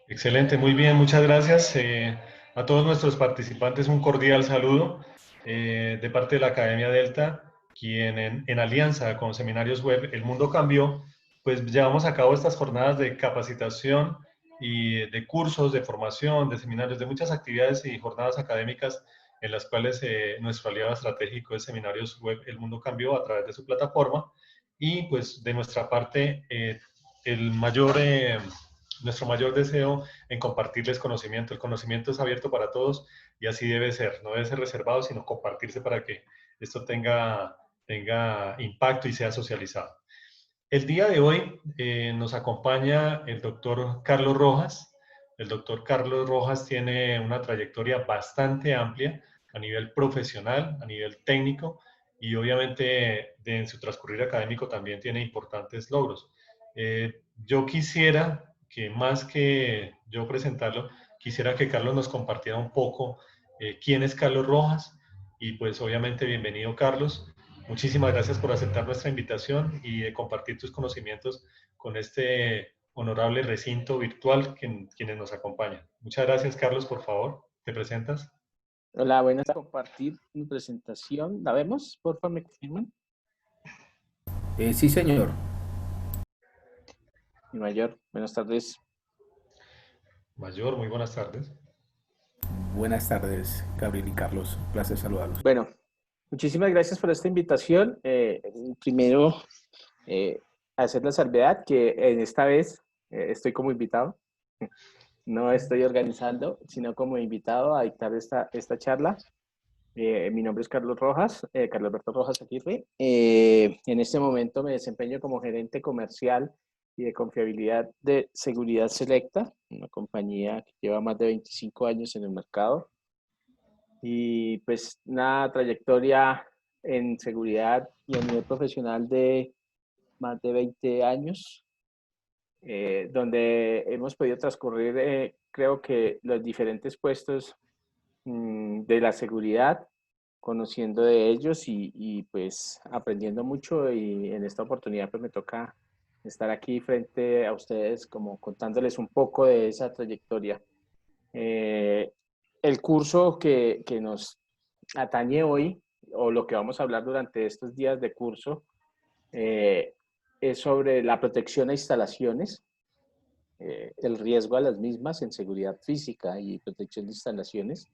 Excelente, muy bien, muchas gracias. A todos nuestros participantes un cordial saludo de parte de la Academia Delta, quien en alianza con Seminarios Web El Mundo Cambió, pues llevamos a cabo estas jornadas de capacitación y de cursos, de formación, de seminarios, de muchas actividades y jornadas académicas en las cuales nuestro aliado estratégico es Seminarios Web El Mundo Cambió a través de su plataforma y pues de nuestra parte el mayor... nuestro mayor deseo en compartirles conocimiento. El conocimiento es abierto para todos y así debe ser. No debe ser reservado, sino compartirse para que esto tenga impacto y sea socializado. El día de hoy nos acompaña el doctor Carlos Rojas. El doctor Carlos Rojas tiene una trayectoria bastante amplia a nivel profesional, a nivel técnico y obviamente en su transcurrir académico también tiene importantes logros. Yo quisiera que más que yo presentarlo, quisiera que Carlos nos compartiera un poco quién es Carlos Rojas y pues obviamente bienvenido Carlos. Muchísimas gracias por aceptar nuestra invitación y de compartir tus conocimientos con este honorable recinto virtual quienes nos acompañan. Muchas gracias, Carlos, por favor, ¿te presentas? Hola, buenas tardes. Compartir mi presentación. ¿La vemos? Por favor, ¿me confirman? Sí, señor. Mi mayor, buenas tardes. Mayor, muy buenas tardes. Buenas tardes, Gabriel y Carlos. Un placer saludarlos. Bueno, muchísimas gracias por esta invitación. Primero, hacer la salvedad que en esta vez estoy como invitado. No estoy organizando, sino como invitado a dictar esta charla. Mi nombre es Carlos Rojas, Carlos Alberto Rojas Aguirre. En este momento me desempeño como gerente comercial y de confiabilidad de Seguridad Selecta, una compañía que lleva más de 25 años en el mercado. Y pues una trayectoria en seguridad y a nivel profesional de más de 20 años, donde hemos podido transcurrir, creo que los diferentes puestos de la seguridad, conociendo de ellos y pues aprendiendo mucho, y en esta oportunidad pues me toca estar aquí frente a ustedes como contándoles un poco de esa trayectoria. El curso que nos atañe hoy, o lo que vamos a hablar durante estos días de curso, es sobre la protección a instalaciones, el riesgo a las mismas en seguridad física y protección de instalaciones.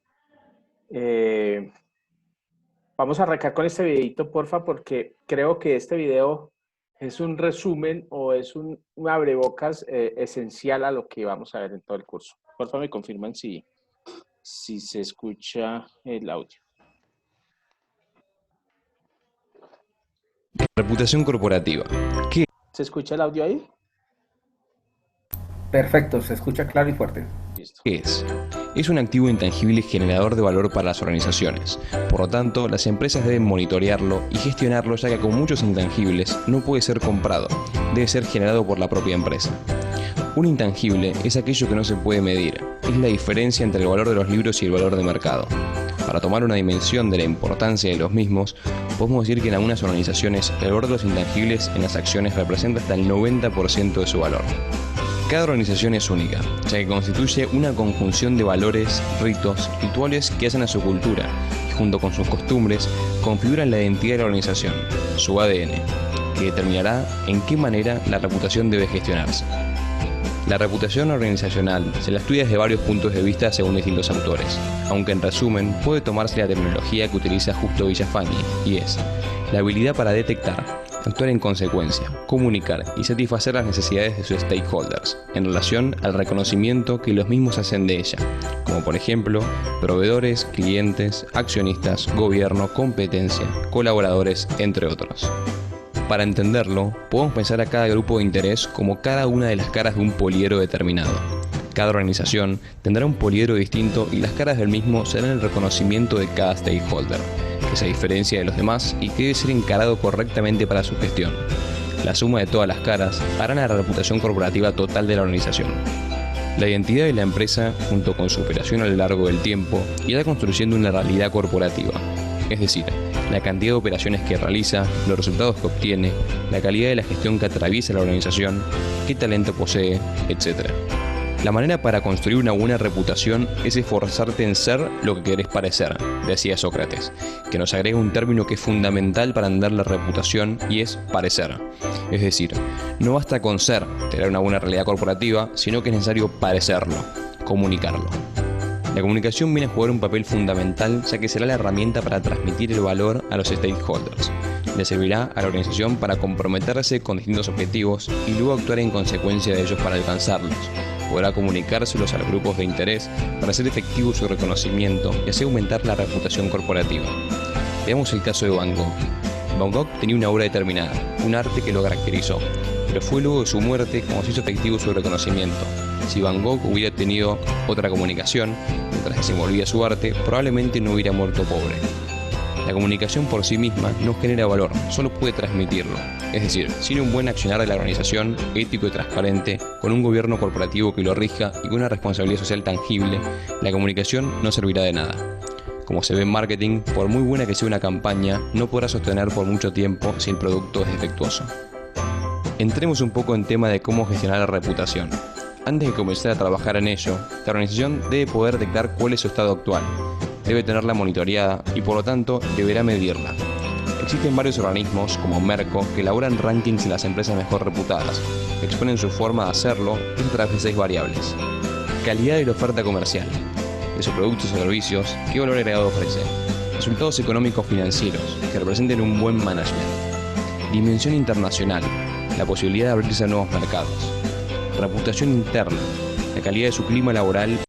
Vamos a arrancar con este videito, porfa, porque creo que este video es un resumen o es un abrebocas esencial a lo que vamos a ver en todo el curso. Porfa, me confirman si se escucha el audio. Reputación corporativa. ¿Qué ¿Se escucha el audio ahí? Perfecto, se escucha claro y fuerte. Listo. es? Es un activo intangible generador de valor para las organizaciones. Por lo tanto, las empresas deben monitorearlo y gestionarlo, ya que con muchos intangibles no puede ser comprado, debe ser generado por la propia empresa. Un intangible es aquello que no se puede medir, es la diferencia entre el valor de los libros y el valor de mercado. Para tomar una dimensión de la importancia de los mismos, podemos decir que en algunas organizaciones el valor de los intangibles en las acciones representa hasta el 90% de su valor. Cada organización es única, ya que constituye una conjunción de valores, ritos, rituales que hacen a su cultura y junto con sus costumbres configuran la identidad de la organización, su ADN, que determinará en qué manera la reputación debe gestionarse. La reputación organizacional se la estudia desde varios puntos de vista según distintos autores, aunque en resumen puede tomarse la terminología que utiliza Justo Villafani, y es la habilidad para detectar, actuar en consecuencia, comunicar y satisfacer las necesidades de sus stakeholders en relación al reconocimiento que los mismos hacen de ella, como por ejemplo proveedores, clientes, accionistas, gobierno, competencia, colaboradores, entre otros. Para entenderlo, podemos pensar a cada grupo de interés como cada una de las caras de un poliedro determinado. Cada organización tendrá un poliedro distinto y las caras del mismo serán el reconocimiento de cada stakeholder, que se diferencia de los demás y que debe ser encarado correctamente para su gestión. La suma de todas las caras harán a la reputación corporativa total de la organización. La identidad de la empresa, junto con su operación a lo largo del tiempo, irá construyendo una realidad corporativa, es decir, la cantidad de operaciones que realiza, los resultados que obtiene, la calidad de la gestión que atraviesa la organización, qué talento posee, etc. La manera para construir una buena reputación es esforzarte en ser lo que querés parecer, decía Sócrates, que nos agrega un término que es fundamental para andar la reputación y es parecer. Es decir, no basta con ser, tener una buena realidad corporativa, sino que es necesario parecerlo, comunicarlo. La comunicación viene a jugar un papel fundamental, ya que será la herramienta para transmitir el valor a los stakeholders. Le servirá a la organización para comprometerse con distintos objetivos y luego actuar en consecuencia de ellos para alcanzarlos. Podrá comunicárselos a los grupos de interés para hacer efectivo su reconocimiento y así aumentar la reputación corporativa. Veamos el caso de Van Gogh. Van Gogh tenía una obra determinada, un arte que lo caracterizó, pero fue luego de su muerte como se hizo efectivo su reconocimiento. Si Van Gogh hubiera tenido otra comunicación, mientras desenvolvía su arte, probablemente no hubiera muerto pobre. La comunicación por sí misma no genera valor, solo puede transmitirlo. Es decir, sin un buen accionar de la organización, ético y transparente, con un gobierno corporativo que lo rija y con una responsabilidad social tangible, la comunicación no servirá de nada. Como se ve en marketing, por muy buena que sea una campaña, no podrá sostener por mucho tiempo si el producto es defectuoso. Entremos un poco en tema de cómo gestionar la reputación. Antes de comenzar a trabajar en ello, la organización debe poder detectar cuál es su estado actual. Debe tenerla monitoreada y por lo tanto deberá medirla. Existen varios organismos, como Merco, que elaboran rankings de las empresas mejor reputadas, que exponen su forma de hacerlo a través de 6 variables. Calidad de la oferta comercial, de sus productos o servicios, qué valor agregado ofrece. Resultados económicos financieros, que representen un buen management. Dimensión internacional, la posibilidad de abrirse a nuevos mercados. Reputación interna, la calidad de su clima laboral.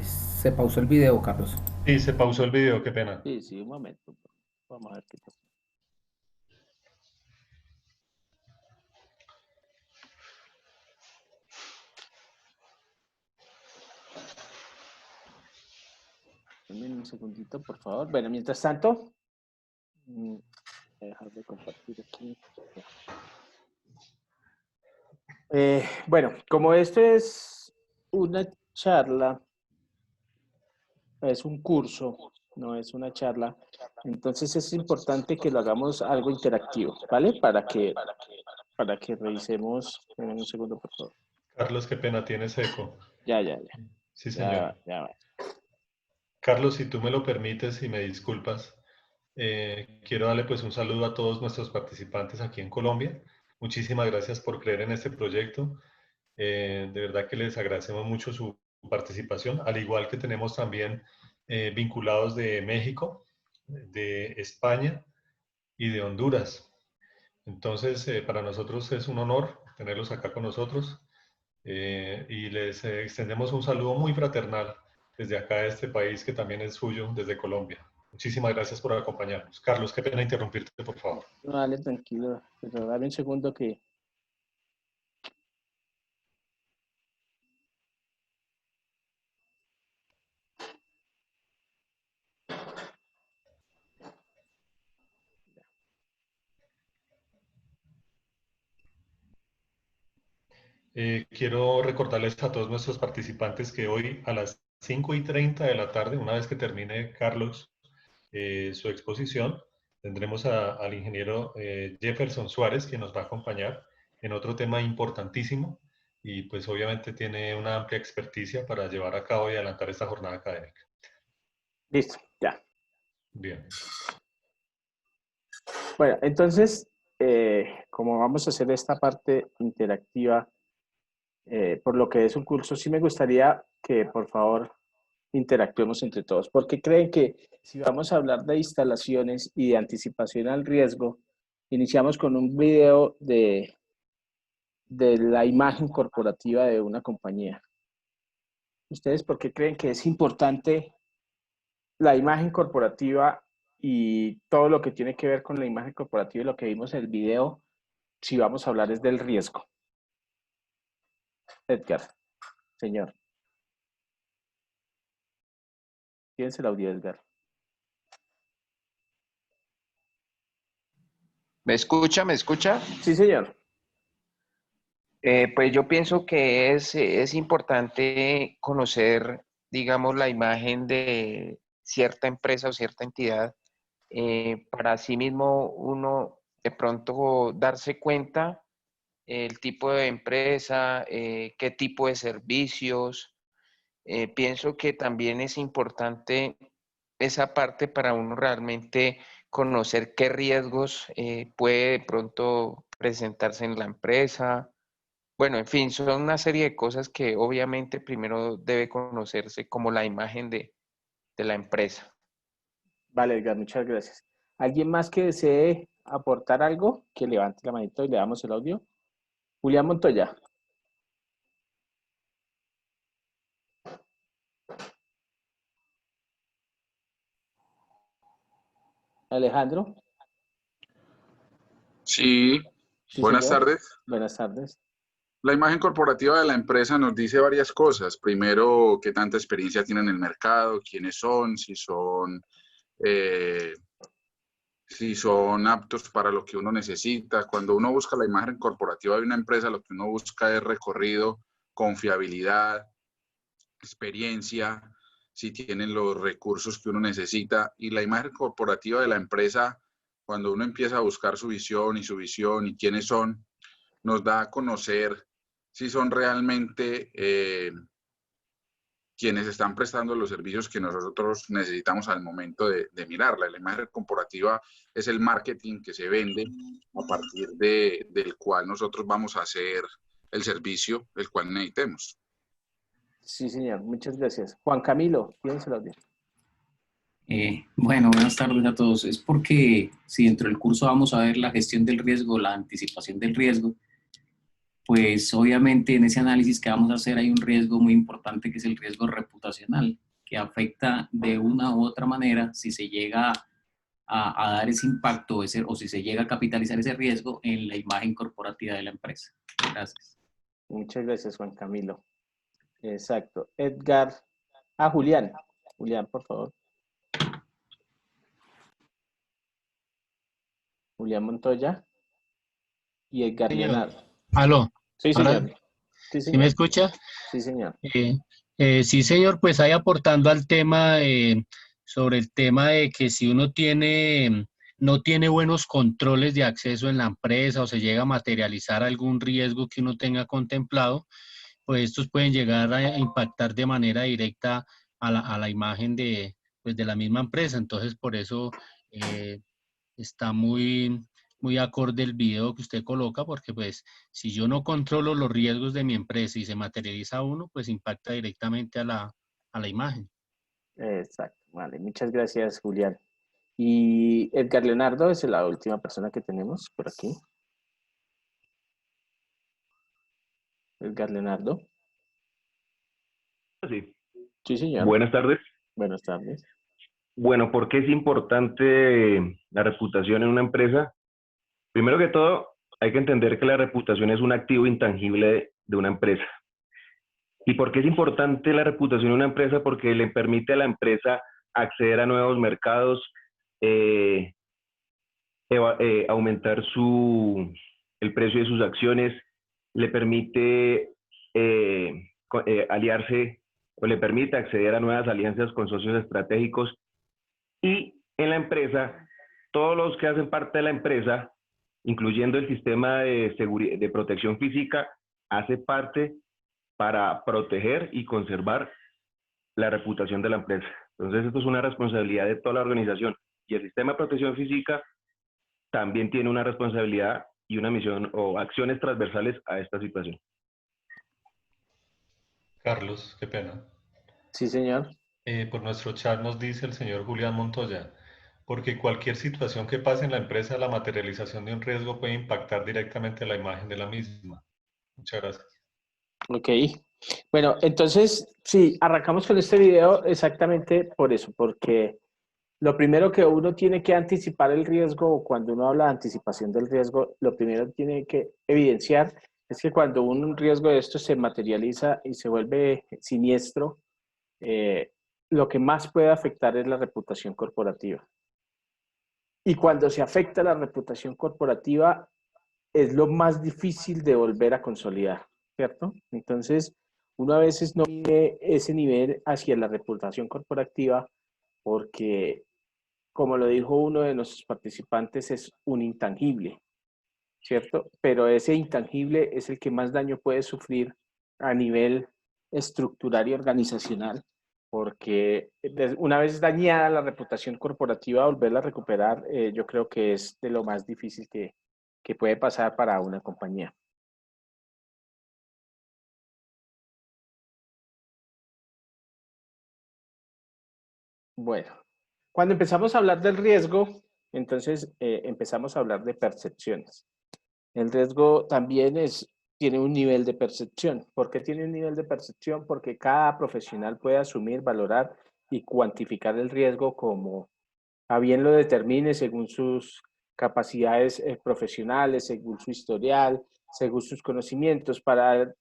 Se pausó el video, Carlos. Sí, se pausó el video, qué pena. Sí, sí, un momento. Vamos a ver qué pasa. Denme un segundito, por favor. Bueno, mientras tanto, voy a dejar de compartir aquí. Bueno, como esto es una charla, es un curso, no es una charla, entonces es importante que lo hagamos algo interactivo, ¿vale? Para que revisemos. Denme un segundo, por favor. Carlos, qué pena, tienes eco. Ya. Sí, señor. Ya va. Carlos, si tú me lo permites y me disculpas, quiero darle pues un saludo a todos nuestros participantes aquí en Colombia. Muchísimas gracias por creer en este proyecto. De verdad que les agradecemos mucho su participación, al igual que tenemos también vinculados de México, de España y de Honduras. Entonces, para nosotros es un honor tenerlos acá con nosotros y les extendemos un saludo muy fraternal desde acá de este país que también es suyo, desde Colombia. Muchísimas gracias por acompañarnos. Carlos, qué pena interrumpirte, por favor. No, dale, tranquilo, pero dame un segundo que... Quiero recordarles a todos nuestros participantes que hoy a las 5:30 de la tarde, una vez que termine Carlos su exposición, tendremos al ingeniero Jefferson Suárez, quien nos va a acompañar en otro tema importantísimo y pues obviamente tiene una amplia experticia para llevar a cabo y adelantar esta jornada académica. Listo, ya. Bien. Bueno, entonces, como vamos a hacer esta parte interactiva, por lo que es un curso, sí me gustaría que por favor interactuemos entre todos, porque creen que si vamos a hablar de instalaciones y de anticipación al riesgo, iniciamos con un video de la imagen corporativa de una compañía. ¿Ustedes por qué creen que es importante la imagen corporativa y todo lo que tiene que ver con la imagen corporativa y lo que vimos en el video, si vamos a hablar es del riesgo? Edgar, señor. Tienes el audio, Edgar. ¿Me escucha? ¿Me escucha? Sí, señor. Pues yo pienso que es importante conocer, digamos, la imagen de cierta empresa o cierta entidad para así mismo uno de pronto darse cuenta el tipo de empresa, qué tipo de servicios. Pienso que también es importante esa parte para uno realmente conocer qué riesgos puede de pronto presentarse en la empresa. Bueno, en fin, son una serie de cosas que obviamente primero debe conocerse como la imagen de la empresa. Vale, Edgar, muchas gracias. ¿Alguien más que desee aportar algo? Que levante la manito y le damos el audio. Julián Montoya. Alejandro. Sí, Sí, buenas señor. tardes. Buenas tardes. La imagen corporativa de la empresa nos dice varias cosas. Primero, qué tanta experiencia tienen en el mercado, quiénes son, eh, si son aptos para lo que uno necesita. Cuando uno busca la imagen corporativa de una empresa, lo que uno busca es recorrido, confiabilidad, experiencia, si tienen los recursos que uno necesita. Y la imagen corporativa de la empresa, cuando uno empieza a buscar su visión y quiénes son, nos da a conocer si son realmente quienes están prestando los servicios que nosotros necesitamos al momento de mirarla. La imagen corporativa es el marketing que se vende a partir del cual nosotros vamos a hacer el servicio el cual necesitemos. Sí, señor. Muchas gracias. Juan Camilo, tienes el audio. Bueno, buenas tardes a todos. Es porque si dentro del curso vamos a ver la gestión del riesgo, la anticipación del riesgo, pues obviamente en ese análisis que vamos a hacer hay un riesgo muy importante que es el riesgo reputacional, que afecta de una u otra manera si se llega a dar ese impacto o si se llega a capitalizar ese riesgo en la imagen corporativa de la empresa. Gracias. Muchas gracias, Juan Camilo. Exacto. Edgar. Ah, Julián. Julián, por favor. Julián Montoya y Edgar Señor, Leonardo. aló, Sí, ahora, señor. Sí, ¿sí me señor. escucha? Sí, señor. Sí, señor, pues ahí aportando al tema sobre el tema de que si uno tiene, no tiene buenos controles de acceso en la empresa o se llega a materializar algún riesgo que uno tenga contemplado, pues estos pueden llegar a impactar de manera directa a la imagen de, pues, de la misma empresa. Entonces, por eso está muy acorde el video que usted coloca, porque pues si yo no controlo los riesgos de mi empresa y se materializa uno, pues impacta directamente a la imagen. Exacto. Vale, muchas gracias, Julián. Y Edgar Leonardo es la última persona que tenemos por aquí. Edgar Leonardo. Sí. Sí, señor. Buenas tardes. Buenas tardes. Bueno, ¿por qué es importante la reputación en una empresa? Primero que todo, hay que entender que la reputación es un activo intangible de una empresa. ¿Y por qué es importante la reputación en una empresa? Porque le permite a la empresa acceder a nuevos mercados, aumentar el precio de sus acciones, le permite aliarse o le permite acceder a nuevas alianzas con socios estratégicos. Y en la empresa, todos los que hacen parte de la empresa, incluyendo el sistema de protección física, hace parte para proteger y conservar la reputación de la empresa. Entonces, esto es una responsabilidad de toda la organización. Y el sistema de protección física también tiene una responsabilidad y una misión o acciones transversales a esta situación. Carlos, qué pena. Sí, señor. Por nuestro chat nos dice el señor Julián Montoya, porque cualquier situación que pase en la empresa, la materialización de un riesgo puede impactar directamente la imagen de la misma. Muchas gracias. Ok. Bueno, entonces, sí, arrancamos con este video exactamente por eso, porque lo primero que uno tiene que anticipar el riesgo, o cuando uno habla de anticipación del riesgo, lo primero que tiene que evidenciar es que cuando un riesgo de esto se materializa y se vuelve siniestro, lo que más puede afectar es la reputación corporativa. Y cuando se afecta la reputación corporativa, es lo más difícil de volver a consolidar, ¿cierto? Entonces, uno a veces no mide ese nivel hacia la reputación corporativa porque como lo dijo uno de nuestros participantes, es un intangible, ¿cierto? Pero ese intangible es el que más daño puede sufrir a nivel estructural y organizacional, porque una vez dañada la reputación corporativa, volverla a recuperar, yo creo que es de lo más difícil que puede pasar para una compañía. Bueno, cuando empezamos a hablar del riesgo, entonces empezamos a hablar de percepciones. El riesgo también tiene un nivel de percepción. ¿Por qué tiene un nivel de percepción? Porque cada profesional puede asumir, valorar y cuantificar el riesgo como a bien lo determine según sus capacidades profesionales, según su historial, según sus conocimientos. Para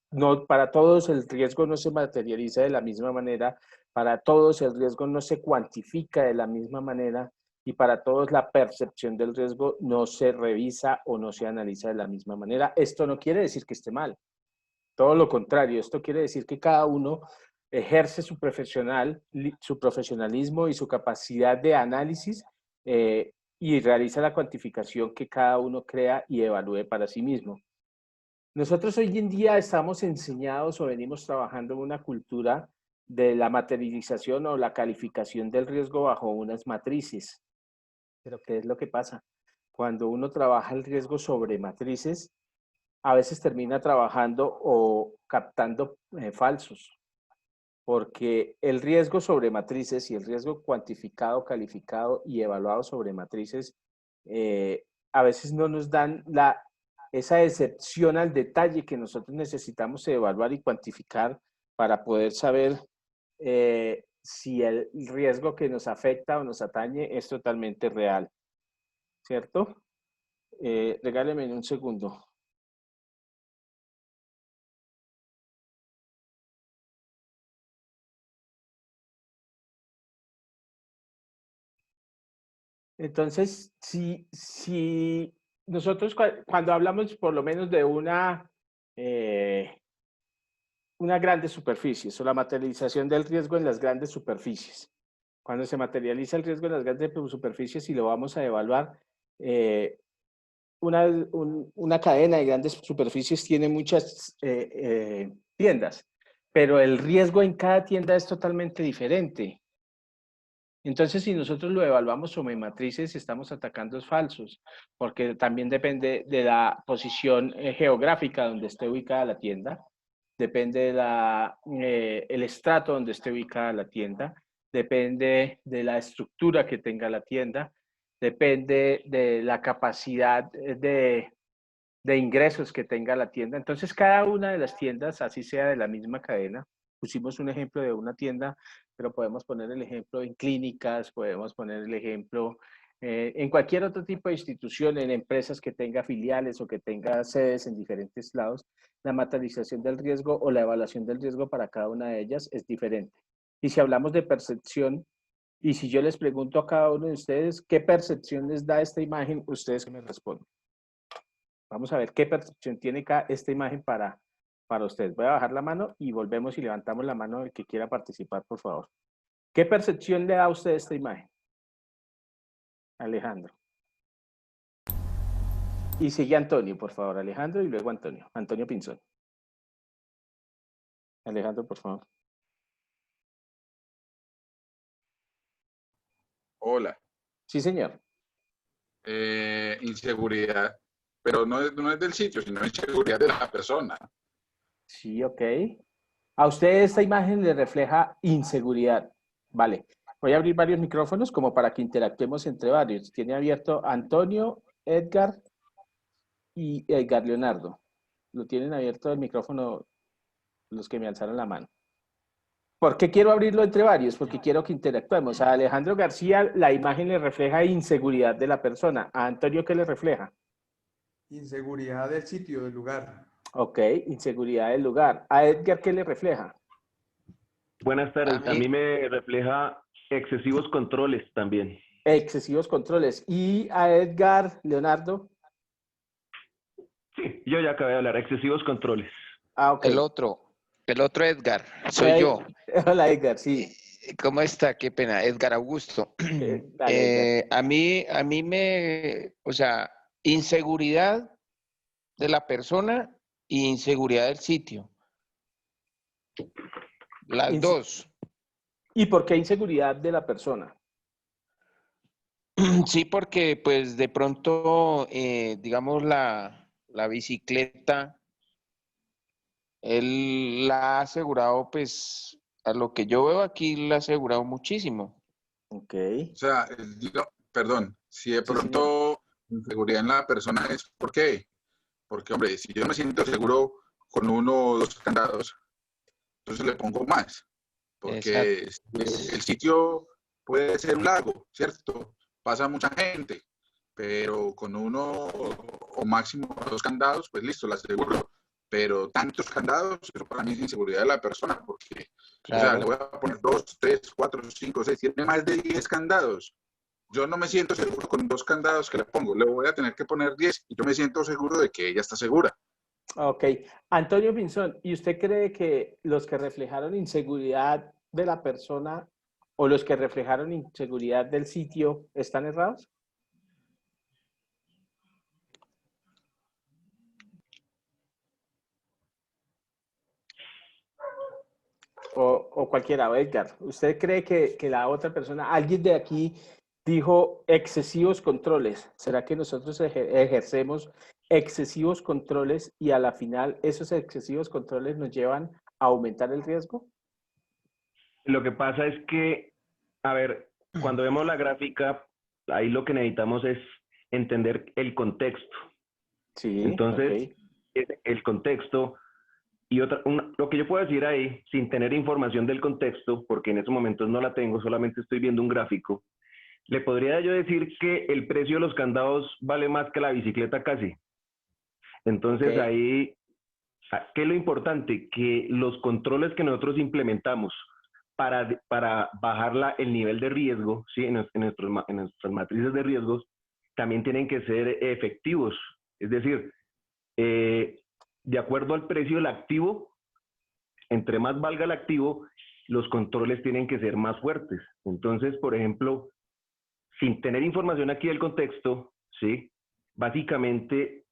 todos el riesgo no se materializa de la misma manera, para todos el riesgo no se cuantifica de la misma manera y para todos la percepción del riesgo no se revisa o no se analiza de la misma manera. Esto no quiere decir que esté mal, todo lo contrario, esto quiere decir que cada uno ejerce su profesionalismo y su capacidad de análisis y realiza la cuantificación que cada uno crea y evalúe para sí mismo. Nosotros hoy en día estamos enseñados o venimos trabajando en una cultura de la materialización o la calificación del riesgo bajo unas matrices. Pero ¿qué es lo que pasa? Cuando uno trabaja el riesgo sobre matrices, a veces termina trabajando o captando falsos, porque el riesgo sobre matrices y el riesgo cuantificado, calificado y evaluado sobre matrices a veces no nos dan esa excepción al detalle que nosotros necesitamos evaluar y cuantificar para poder saber si el riesgo que nos afecta o nos atañe es totalmente real, ¿cierto? Regáleme un segundo. Entonces, si nosotros cuando hablamos por lo menos de una grandes superficies o la materialización del riesgo en las grandes superficies, cuando se materializa el riesgo en las grandes superficies y lo vamos a evaluar, una cadena de grandes superficies tiene muchas tiendas, pero el riesgo en cada tienda es totalmente diferente. Entonces, si nosotros lo evaluamos sobre matrices, estamos atacando falsos, porque también depende de la posición geográfica donde esté ubicada la tienda, depende de el estrato donde esté ubicada la tienda, depende de la estructura que tenga la tienda, depende de la capacidad de ingresos que tenga la tienda. Entonces, cada una de las tiendas, así sea de la misma cadena, pusimos un ejemplo de una tienda, pero podemos poner el ejemplo en clínicas, podemos poner el ejemplo en cualquier otro tipo de institución, en empresas que tenga filiales o que tenga sedes en diferentes lados, la materialización del riesgo o la evaluación del riesgo para cada una de ellas es diferente. Y si hablamos de percepción, y si yo les pregunto a cada uno de ustedes, ¿qué percepción les da esta imagen? Ustedes que me responden. Vamos a ver qué percepción tiene esta imagen para ustedes. Voy a bajar la mano y volvemos y levantamos la mano del que quiera participar, por favor. ¿Qué percepción le da a usted esta imagen? Alejandro. Y sigue Antonio, por favor. Alejandro y luego Antonio. Antonio Pinzón. Alejandro, por favor. Hola. Sí, señor. Inseguridad, pero no es del sitio, sino inseguridad de la persona. Sí, ok. A usted esta imagen le refleja inseguridad. Vale. Voy a abrir varios micrófonos como para que interactuemos entre varios. Tiene abierto Antonio, Edgar y Edgar Leonardo. Lo tienen abierto el micrófono los que me alzaron la mano. ¿Por qué quiero abrirlo entre varios? Porque quiero que interactuemos. A Alejandro García la imagen le refleja inseguridad de la persona. ¿A Antonio qué le refleja? Inseguridad del sitio, del lugar. Ok, inseguridad del lugar. ¿A Edgar qué le refleja? Buenas tardes. A mí me refleja excesivos controles también. Excesivos controles. ¿Y a Edgar Leonardo? Sí, yo ya acabé de hablar. Excesivos controles. Ah, ok. El otro Edgar, soy yo. Hola, Edgar, sí. ¿Cómo está? Qué pena, Edgar Augusto. Dale, Edgar. A mí o sea, inseguridad de la persona y inseguridad del sitio. Las Inse- dos. ¿Y por qué inseguridad de la persona? Sí, porque pues de pronto, digamos, la bicicleta, él la ha asegurado, pues, a lo que yo veo aquí, la ha asegurado muchísimo. Ok. O sea, perdón, si de Sí, señor. pronto inseguridad en la persona es, ¿por qué? Porque, hombre, si yo me siento seguro con uno o dos candados, entonces le pongo más, porque Exacto. el sitio puede ser un lago, ¿cierto? Pasa mucha gente, pero con uno o máximo dos candados, pues listo, la aseguro. Pero tantos candados, eso para mí es inseguridad de la persona, porque, o sea, le Claro. voy a poner 2, 3, 4, 5, 6, tiene más de 10 candados. Yo no me siento seguro con dos candados que le pongo, le voy a tener que poner 10 y yo me siento seguro de que ella está segura. Ok. Antonio Pinzón, ¿y usted cree que los que reflejaron inseguridad de la persona o los que reflejaron inseguridad del sitio están errados? O cualquiera, o Edgar, ¿usted cree que la otra persona, alguien de aquí dijo excesivos controles? ¿Será que nosotros ejercemos excesivos controles y a la final esos excesivos controles nos llevan a aumentar el riesgo? Lo que pasa es que, a ver, cuando vemos la gráfica, ahí lo que necesitamos es entender el contexto. Sí, Entonces, ok. el contexto y lo que yo puedo decir ahí, sin tener información del contexto, porque en estos momentos no la tengo, solamente estoy viendo un gráfico, le podría yo decir que el precio de los candados vale más que la bicicleta casi. Ok. Entonces ahí, ¿qué es lo importante? Que los controles que nosotros implementamos para bajar el nivel de riesgo, ¿sí? En nuestras matrices de riesgos, también tienen que ser efectivos. Es decir, de acuerdo al precio del activo, entre más valga el activo, los controles tienen que ser más fuertes. Entonces, por ejemplo, sin tener información aquí del contexto, ¿sí? Básicamente,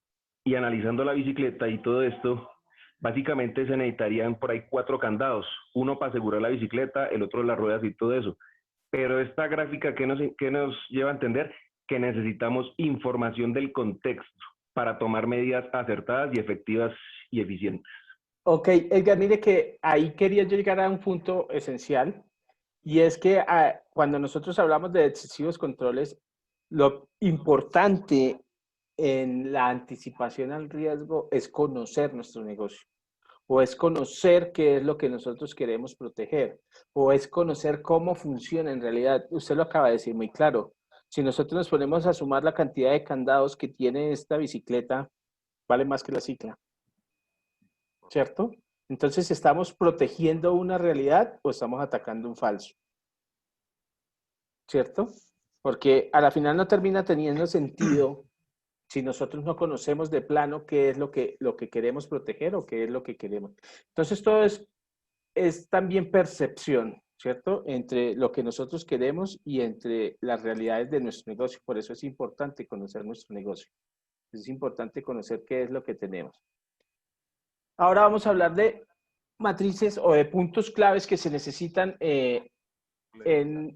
y analizando la bicicleta y todo esto, básicamente se necesitarían por ahí 4 candados, uno para asegurar la bicicleta, el otro las ruedas y todo eso. Pero esta gráfica, ¿qué nos lleva a entender? Que necesitamos información del contexto para tomar medidas acertadas y efectivas y eficientes. Ok, Edgar, mire que ahí quería yo llegar a un punto esencial y es que cuando nosotros hablamos de excesivos controles, lo importante en la anticipación al riesgo es conocer nuestro negocio, o es conocer qué es lo que nosotros queremos proteger, o es conocer cómo funciona en realidad. Usted lo acaba de decir muy claro. Si nosotros nos ponemos a sumar la cantidad de candados que tiene esta bicicleta, vale más que la cicla, ¿cierto? Entonces, ¿estamos protegiendo una realidad o estamos atacando un falso? ¿Cierto? Porque a la final no termina teniendo sentido si nosotros no conocemos de plano qué es lo que queremos proteger o qué es lo que queremos. Entonces, todo es también percepción, ¿cierto? Entre lo que nosotros queremos y entre las realidades de nuestro negocio. Por eso es importante conocer nuestro negocio. Es importante conocer qué es lo que tenemos. Ahora vamos a hablar de matrices o de puntos claves que se necesitan en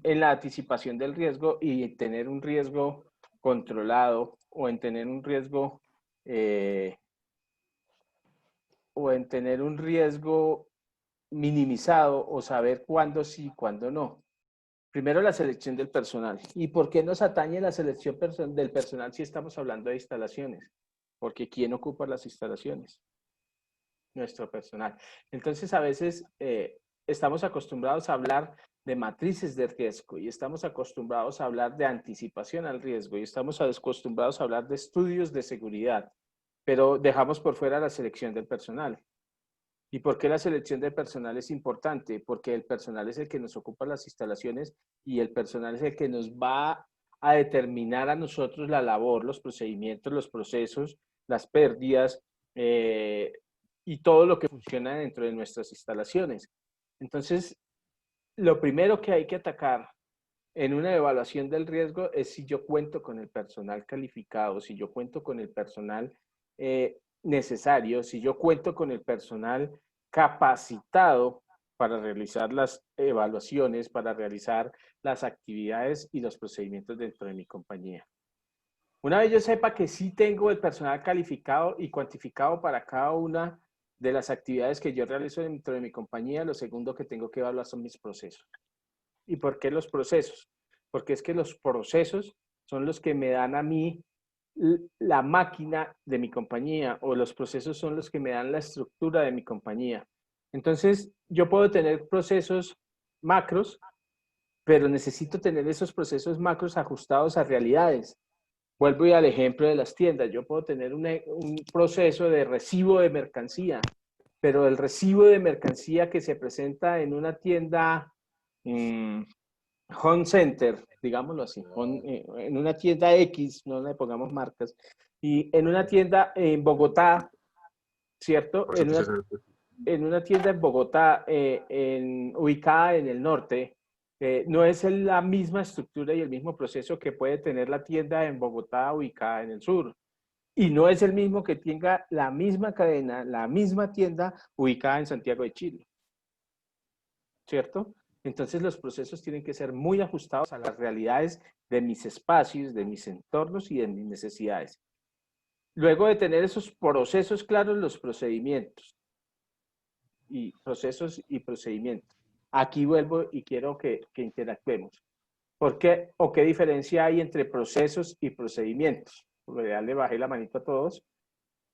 la anticipación del riesgo y tener un riesgo controlado o en tener un riesgo minimizado o saber cuándo sí, cuándo no. Primero, la selección del personal. ¿Y por qué nos atañe la selección del personal si estamos hablando de instalaciones? Porque ¿quién ocupa las instalaciones? Nuestro personal. Entonces, a veces estamos acostumbrados a hablar de matrices de riesgo y estamos acostumbrados a hablar de anticipación al riesgo y estamos acostumbrados a hablar de estudios de seguridad, pero dejamos por fuera la selección del personal. ¿Y por qué la selección del personal es importante? Porque el personal es el que nos ocupa las instalaciones y el personal es el que nos va a determinar a nosotros la labor, los procedimientos, los procesos, las pérdidas y todo lo que funciona dentro de nuestras instalaciones. Entonces, lo primero que hay que atacar en una evaluación del riesgo es si yo cuento con el personal calificado, si yo cuento con el personal necesario, si yo cuento con el personal capacitado para realizar las evaluaciones, para realizar las actividades y los procedimientos dentro de mi compañía. Una vez yo sepa que sí tengo el personal calificado y cuantificado para cada una de las actividades que yo realizo dentro de mi compañía, lo segundo que tengo que evaluar son mis procesos. ¿Y por qué los procesos? Porque es que los procesos son los que me dan a mí la máquina de mi compañía, o los procesos son los que me dan la estructura de mi compañía. Entonces, yo puedo tener procesos macros, pero necesito tener esos procesos macros ajustados a realidades. Vuelvo al ejemplo de las tiendas. Yo puedo tener un proceso de recibo de mercancía, pero el recibo de mercancía que se presenta en una tienda home center, digámoslo así, en una tienda X, no le pongamos marcas, y en una tienda en Bogotá, ¿cierto? En una tienda en Bogotá, ubicada en el norte, no es la misma estructura y el mismo proceso que puede tener la tienda en Bogotá ubicada en el sur. Y no es el mismo que tenga la misma cadena, la misma tienda ubicada en Santiago de Chile. ¿Cierto? Entonces los procesos tienen que ser muy ajustados a las realidades de mis espacios, de mis entornos y de mis necesidades. Luego de tener esos procesos claros, los procedimientos. Y procesos y procedimientos. Aquí vuelvo y quiero que interactuemos. ¿Por qué o qué diferencia hay entre procesos y procedimientos? Ya le bajé la manito a todos.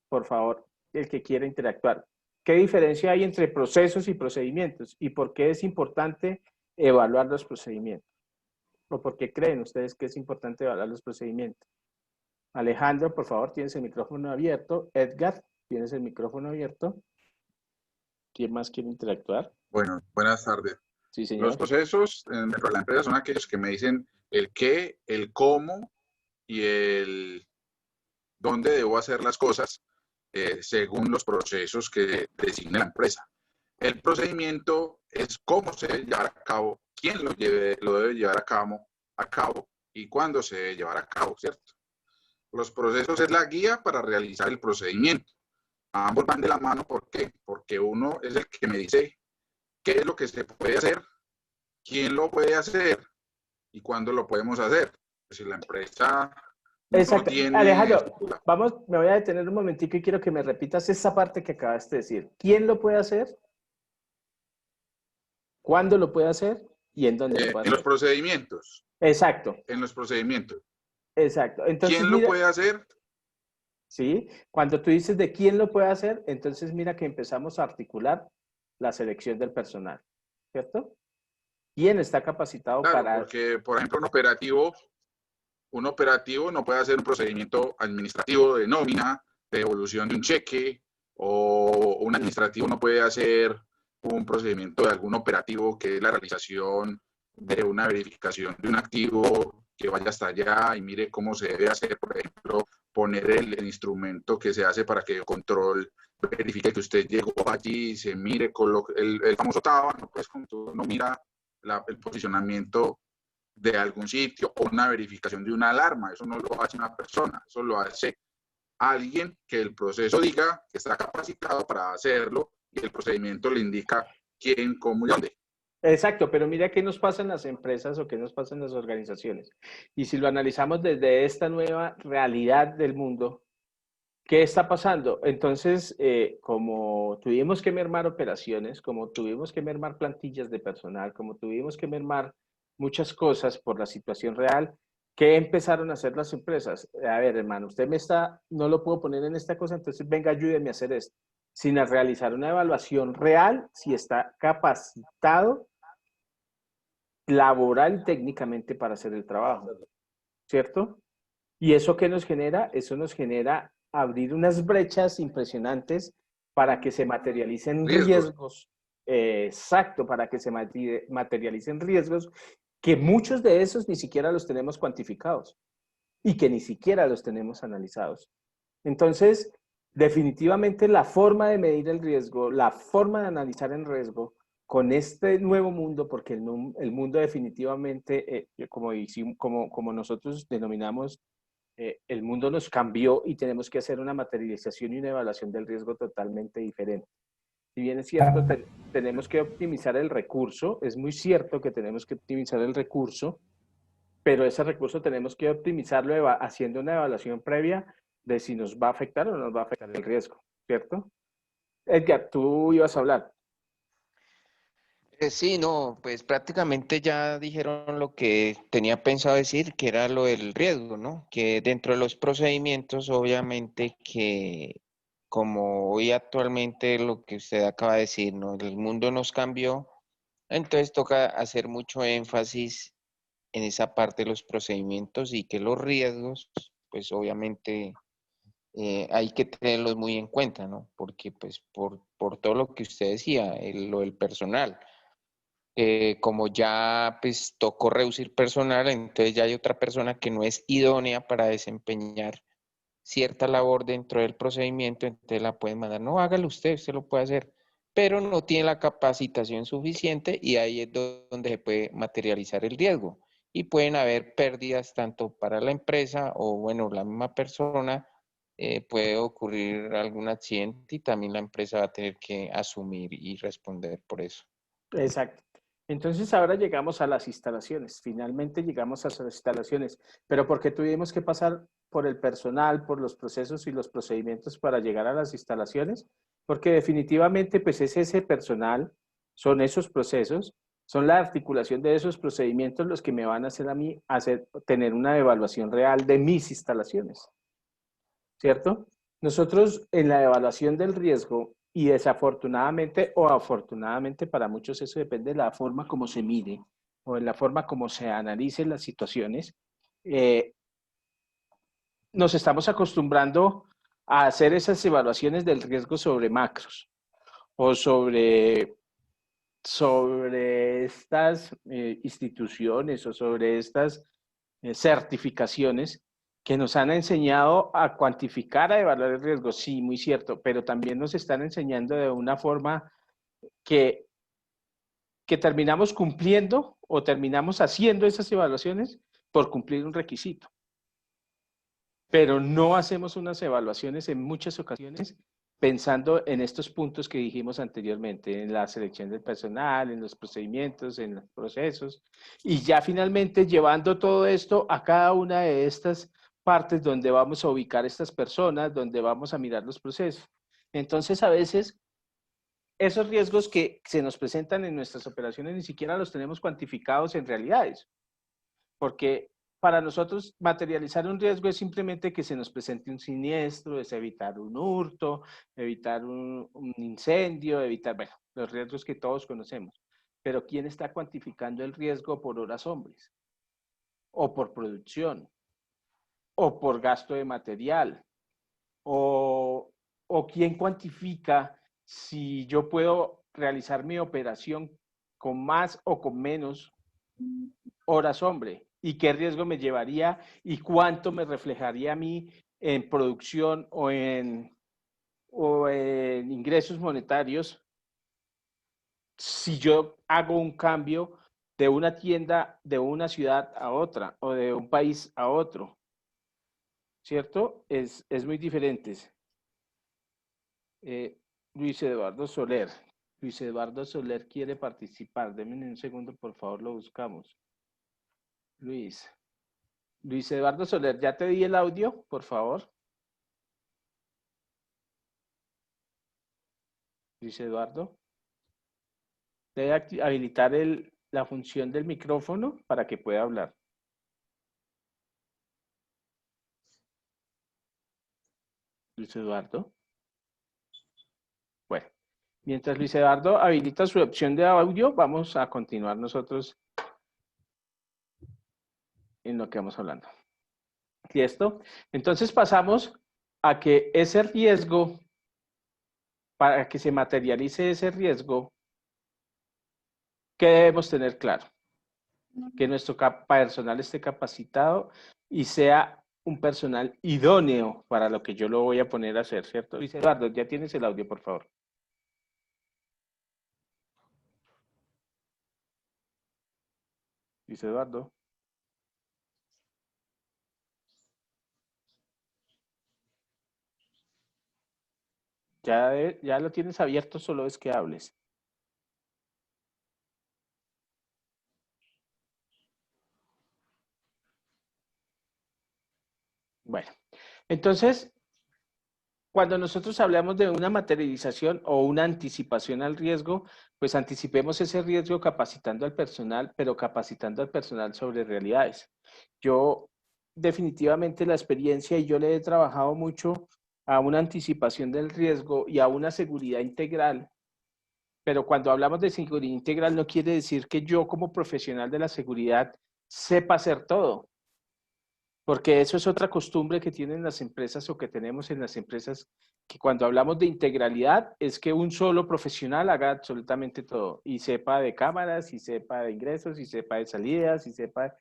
Por favor, el que quiera interactuar. ¿Qué diferencia hay entre procesos y procedimientos? ¿Y por qué es importante evaluar los procedimientos? ¿O por qué creen ustedes que es importante evaluar los procedimientos? Alejandro, por favor, tienes el micrófono abierto. Edgar, tienes el micrófono abierto. ¿Quién más quiere interactuar? Bueno, buenas tardes. Sí, señor. Los procesos dentro de la empresa son aquellos que me dicen el qué, el cómo y el dónde debo hacer las cosas según los procesos que designe la empresa. El procedimiento es cómo se debe llevar a cabo, quién lo debe llevar a cabo y cuándo se debe llevar a cabo, ¿cierto? Los procesos es la guía para realizar el procedimiento. Ambos van de la mano, ¿por qué? Porque uno es el que me dice qué es lo que se puede hacer, quién lo puede hacer y cuándo lo podemos hacer. Si la empresa no tiene... Alejandro, me voy a detener un momentico y quiero que me repitas esa parte que acabaste de decir. ¿Quién lo puede hacer? ¿Cuándo lo puede hacer? ¿Y en dónde lo puede hacer? En los procedimientos. Exacto. En los procedimientos. Exacto. Entonces, ¿quién lo puede hacer? Sí, cuando tú dices de quién lo puede hacer, entonces mira que empezamos a articular la selección del personal, ¿cierto? ¿Quién está capacitado para...? Porque, por ejemplo, un operativo no puede hacer un procedimiento administrativo de nómina, de devolución de un cheque, o un administrativo no puede hacer un procedimiento de algún operativo que es la realización de una verificación de un activo que vaya hasta allá y mire cómo se debe hacer, por ejemplo, poner el instrumento que se hace para que el control verifique que usted llegó allí y se mire con el famoso tábano, pues cuando uno mira el posicionamiento de algún sitio o una verificación de una alarma. Eso no lo hace una persona, eso lo hace alguien que el proceso diga que está capacitado para hacerlo y el procedimiento le indica quién, cómo y dónde. Exacto, pero mira qué nos pasa en las empresas o qué nos pasa en las organizaciones. Y si lo analizamos desde esta nueva realidad del mundo, ¿qué está pasando? Entonces, como tuvimos que mermar operaciones, como tuvimos que mermar plantillas de personal, como tuvimos que mermar muchas cosas por la situación real, ¿qué empezaron a hacer las empresas? A ver, hermano, usted no lo puedo poner en esta cosa, entonces venga, ayúdeme a hacer esto. Sin realizar una evaluación real, si está capacitado laboral y técnicamente para hacer el trabajo, ¿cierto? ¿Y eso qué nos genera? Eso nos genera abrir unas brechas impresionantes para que se materialicen riesgos. Exacto, para que se materialicen riesgos que muchos de esos ni siquiera los tenemos cuantificados y que ni siquiera los tenemos analizados. Entonces, definitivamente la forma de medir el riesgo, la forma de analizar el riesgo, con este nuevo mundo, porque el mundo definitivamente, como nosotros denominamos, el mundo nos cambió y tenemos que hacer una materialización y una evaluación del riesgo totalmente diferente. Si bien es cierto, tenemos que optimizar el recurso, es muy cierto que tenemos que optimizar el recurso, pero ese recurso tenemos que optimizarlo haciendo una evaluación previa de si nos va a afectar o no nos va a afectar el riesgo, ¿cierto? Edgar, tú ibas a hablar. Sí, no, pues prácticamente ya dijeron lo que tenía pensado decir, que era lo del riesgo, ¿no? Que dentro de los procedimientos, obviamente que como hoy actualmente lo que usted acaba de decir, ¿no? El mundo nos cambió, entonces toca hacer mucho énfasis en esa parte de los procedimientos y que los riesgos, pues obviamente hay que tenerlos muy en cuenta, ¿no? Porque pues por todo lo que usted decía, lo del personal. Como ya pues tocó reducir personal, entonces ya hay otra persona que no es idónea para desempeñar cierta labor dentro del procedimiento, entonces la pueden mandar, no, hágalo usted lo puede hacer, pero no tiene la capacitación suficiente y ahí es donde se puede materializar el riesgo. Y pueden haber pérdidas tanto para la empresa o, bueno, la misma persona, puede ocurrir algún accidente y también la empresa va a tener que asumir y responder por eso. Exacto. Entonces ahora llegamos a las instalaciones, finalmente llegamos a las instalaciones, pero ¿por qué tuvimos que pasar por el personal, por los procesos y los procedimientos para llegar a las instalaciones? Porque definitivamente pues es ese personal, son esos procesos, son la articulación de esos procedimientos los que me van a hacer a mí tener una evaluación real de mis instalaciones, ¿cierto? Nosotros en la evaluación del riesgo, y desafortunadamente o afortunadamente para muchos eso depende de la forma como se mide o en la forma como se analicen las situaciones, nos estamos acostumbrando a hacer esas evaluaciones del riesgo sobre macros o sobre estas instituciones o sobre estas certificaciones que nos han enseñado a cuantificar, a evaluar el riesgo. Sí, muy cierto, pero también nos están enseñando de una forma que terminamos cumpliendo o terminamos haciendo esas evaluaciones por cumplir un requisito. Pero no hacemos unas evaluaciones en muchas ocasiones pensando en estos puntos que dijimos anteriormente, en la selección del personal, en los procedimientos, en los procesos, y ya finalmente llevando todo esto a cada una de estas partes donde vamos a ubicar estas personas, donde vamos a mirar los procesos. Entonces, a veces, esos riesgos que se nos presentan en nuestras operaciones ni siquiera los tenemos cuantificados en realidades, porque para nosotros materializar un riesgo es simplemente que se nos presente un siniestro, es evitar un hurto, evitar un incendio, evitar, bueno, los riesgos que todos conocemos. Pero ¿quién está cuantificando el riesgo por horas hombres? O por producción, o por gasto de material, o quién cuantifica si yo puedo realizar mi operación con más o con menos horas hombre y qué riesgo me llevaría y cuánto me reflejaría a mí en producción o en ingresos monetarios si yo hago un cambio de una tienda, de una ciudad a otra o de un país a otro, ¿cierto? Es muy diferente. Luis Eduardo Soler. Luis Eduardo Soler quiere participar. Denme un segundo, por favor, lo buscamos. Luis Eduardo Soler, ¿ya te di el audio, por favor? Luis Eduardo. Debe habilitar la función del micrófono para que pueda hablar. Luis Eduardo. Bueno, mientras Luis Eduardo habilita su opción de audio, vamos a continuar nosotros en lo que vamos hablando. ¿Listo? Entonces pasamos a que ese riesgo, para que se materialice ese riesgo, ¿qué debemos tener claro? Que nuestro personal esté capacitado y sea un personal idóneo para lo que yo lo voy a poner a hacer, ¿cierto? Luis Eduardo, ya tienes el audio, por favor. Luis Eduardo. Ya lo tienes abierto, solo es que hables. Bueno, entonces, cuando nosotros hablamos de una materialización o una anticipación al riesgo, pues anticipemos ese riesgo capacitando al personal, pero capacitando al personal sobre realidades. Yo definitivamente la experiencia, y yo le he trabajado mucho a una anticipación del riesgo y a una seguridad integral, pero cuando hablamos de seguridad integral no quiere decir que yo como profesional de la seguridad sepa hacer todo. Porque eso es otra costumbre que tienen las empresas o que tenemos en las empresas, que cuando hablamos de integralidad es que un solo profesional haga absolutamente todo y sepa de cámaras, y sepa de ingresos, y sepa de salidas, y sepa...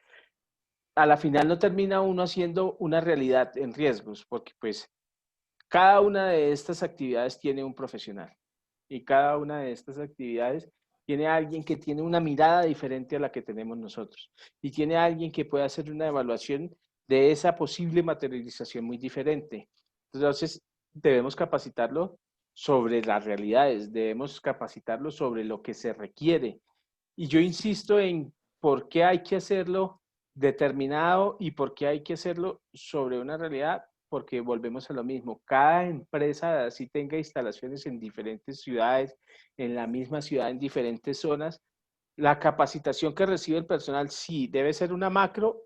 A la final no termina uno haciendo una realidad en riesgos, porque pues cada una de estas actividades tiene un profesional y cada una de estas actividades tiene alguien que tiene una mirada diferente a la que tenemos nosotros y tiene alguien que puede hacer una evaluación de esa posible materialización muy diferente. Entonces, debemos capacitarlo sobre las realidades, debemos capacitarlo sobre lo que se requiere. Y yo insisto en por qué hay que hacerlo determinado y por qué hay que hacerlo sobre una realidad, porque volvemos a lo mismo. Cada empresa, así tenga instalaciones en diferentes ciudades, en la misma ciudad, en diferentes zonas, la capacitación que recibe el personal sí debe ser una macro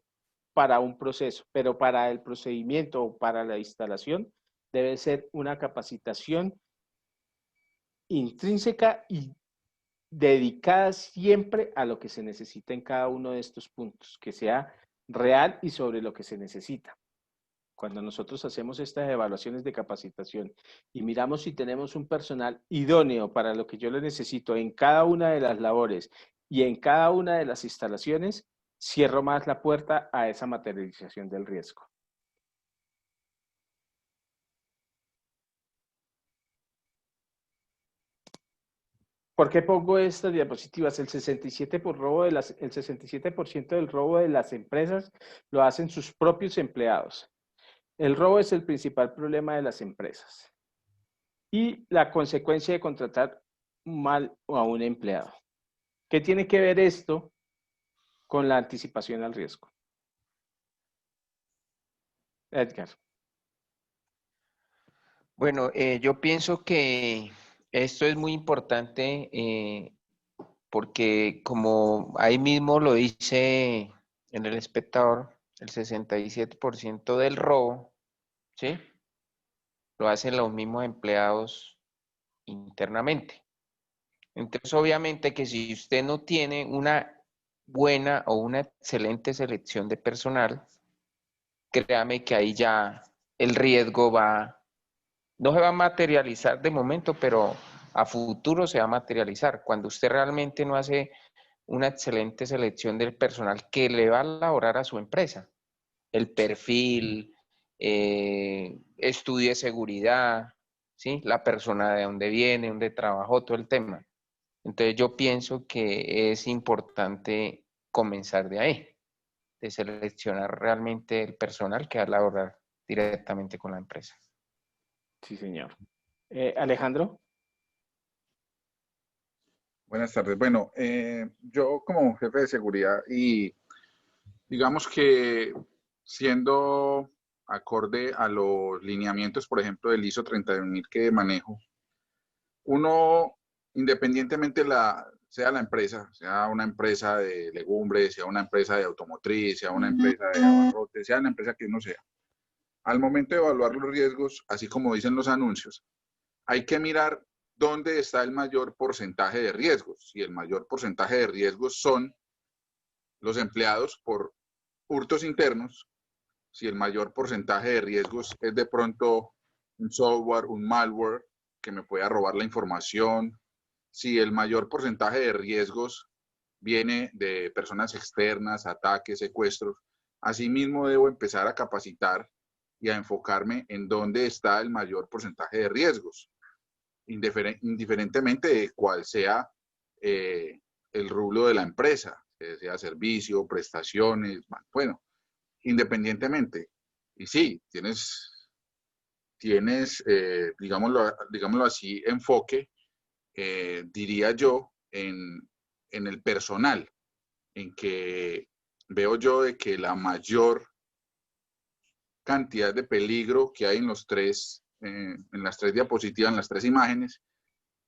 para un proceso, pero para el procedimiento o para la instalación debe ser una capacitación intrínseca y dedicada siempre a lo que se necesita en cada uno de estos puntos, que sea real y sobre lo que se necesita. Cuando nosotros hacemos estas evaluaciones de capacitación y miramos si tenemos un personal idóneo para lo que yo le necesito en cada una de las labores y en cada una de las instalaciones, cierro más la puerta a esa materialización del riesgo. ¿Por qué pongo estas diapositivas? El 67% del robo de las empresas lo hacen sus propios empleados. El robo es el principal problema de las empresas y la consecuencia de contratar mal a un empleado. ¿Qué tiene que ver esto con la anticipación al riesgo? Edgar. Bueno, yo pienso que esto es muy importante porque como ahí mismo lo dice en El Espectador, el 67% del robo, ¿sí?, lo hacen los mismos empleados internamente. Entonces, obviamente que si usted no tiene una buena o una excelente selección de personal, créame que ahí ya el riesgo no se va a materializar de momento, pero a futuro se va a materializar. Cuando usted realmente no hace una excelente selección del personal que le va a laborar a su empresa, el perfil, estudio de seguridad, ¿sí?, la persona de dónde viene, dónde trabajó, todo el tema. Entonces yo pienso que es importante comenzar de ahí, de seleccionar realmente el personal que va a laborar directamente con la empresa. Sí, señor. Alejandro. Buenas tardes. Bueno, yo como jefe de seguridad y digamos que siendo acorde a los lineamientos, por ejemplo, del ISO 31000 que manejo, uno, independientemente sea la empresa, sea una empresa de legumbres, sea una empresa de automotriz, sea una empresa de abarrotes, sea la empresa que uno sea, al momento de evaluar los riesgos, así como dicen los anuncios, hay que mirar dónde está el mayor porcentaje de riesgos. Y el mayor porcentaje de riesgos son los empleados por hurtos internos. Si el mayor porcentaje de riesgos es de pronto un software, un malware que me pueda robar la información. Si el mayor porcentaje de riesgos viene de personas externas, ataques, secuestros, asimismo debo empezar a capacitar y a enfocarme en dónde está el mayor porcentaje de riesgos, indiferentemente de cuál sea el rubro de la empresa, sea servicio, prestaciones, bueno, independientemente. Y sí, tienes digámoslo así, enfoque, diría yo, en el personal, en que veo yo de que la mayor cantidad de peligro que hay en las tres diapositivas, en las tres imágenes,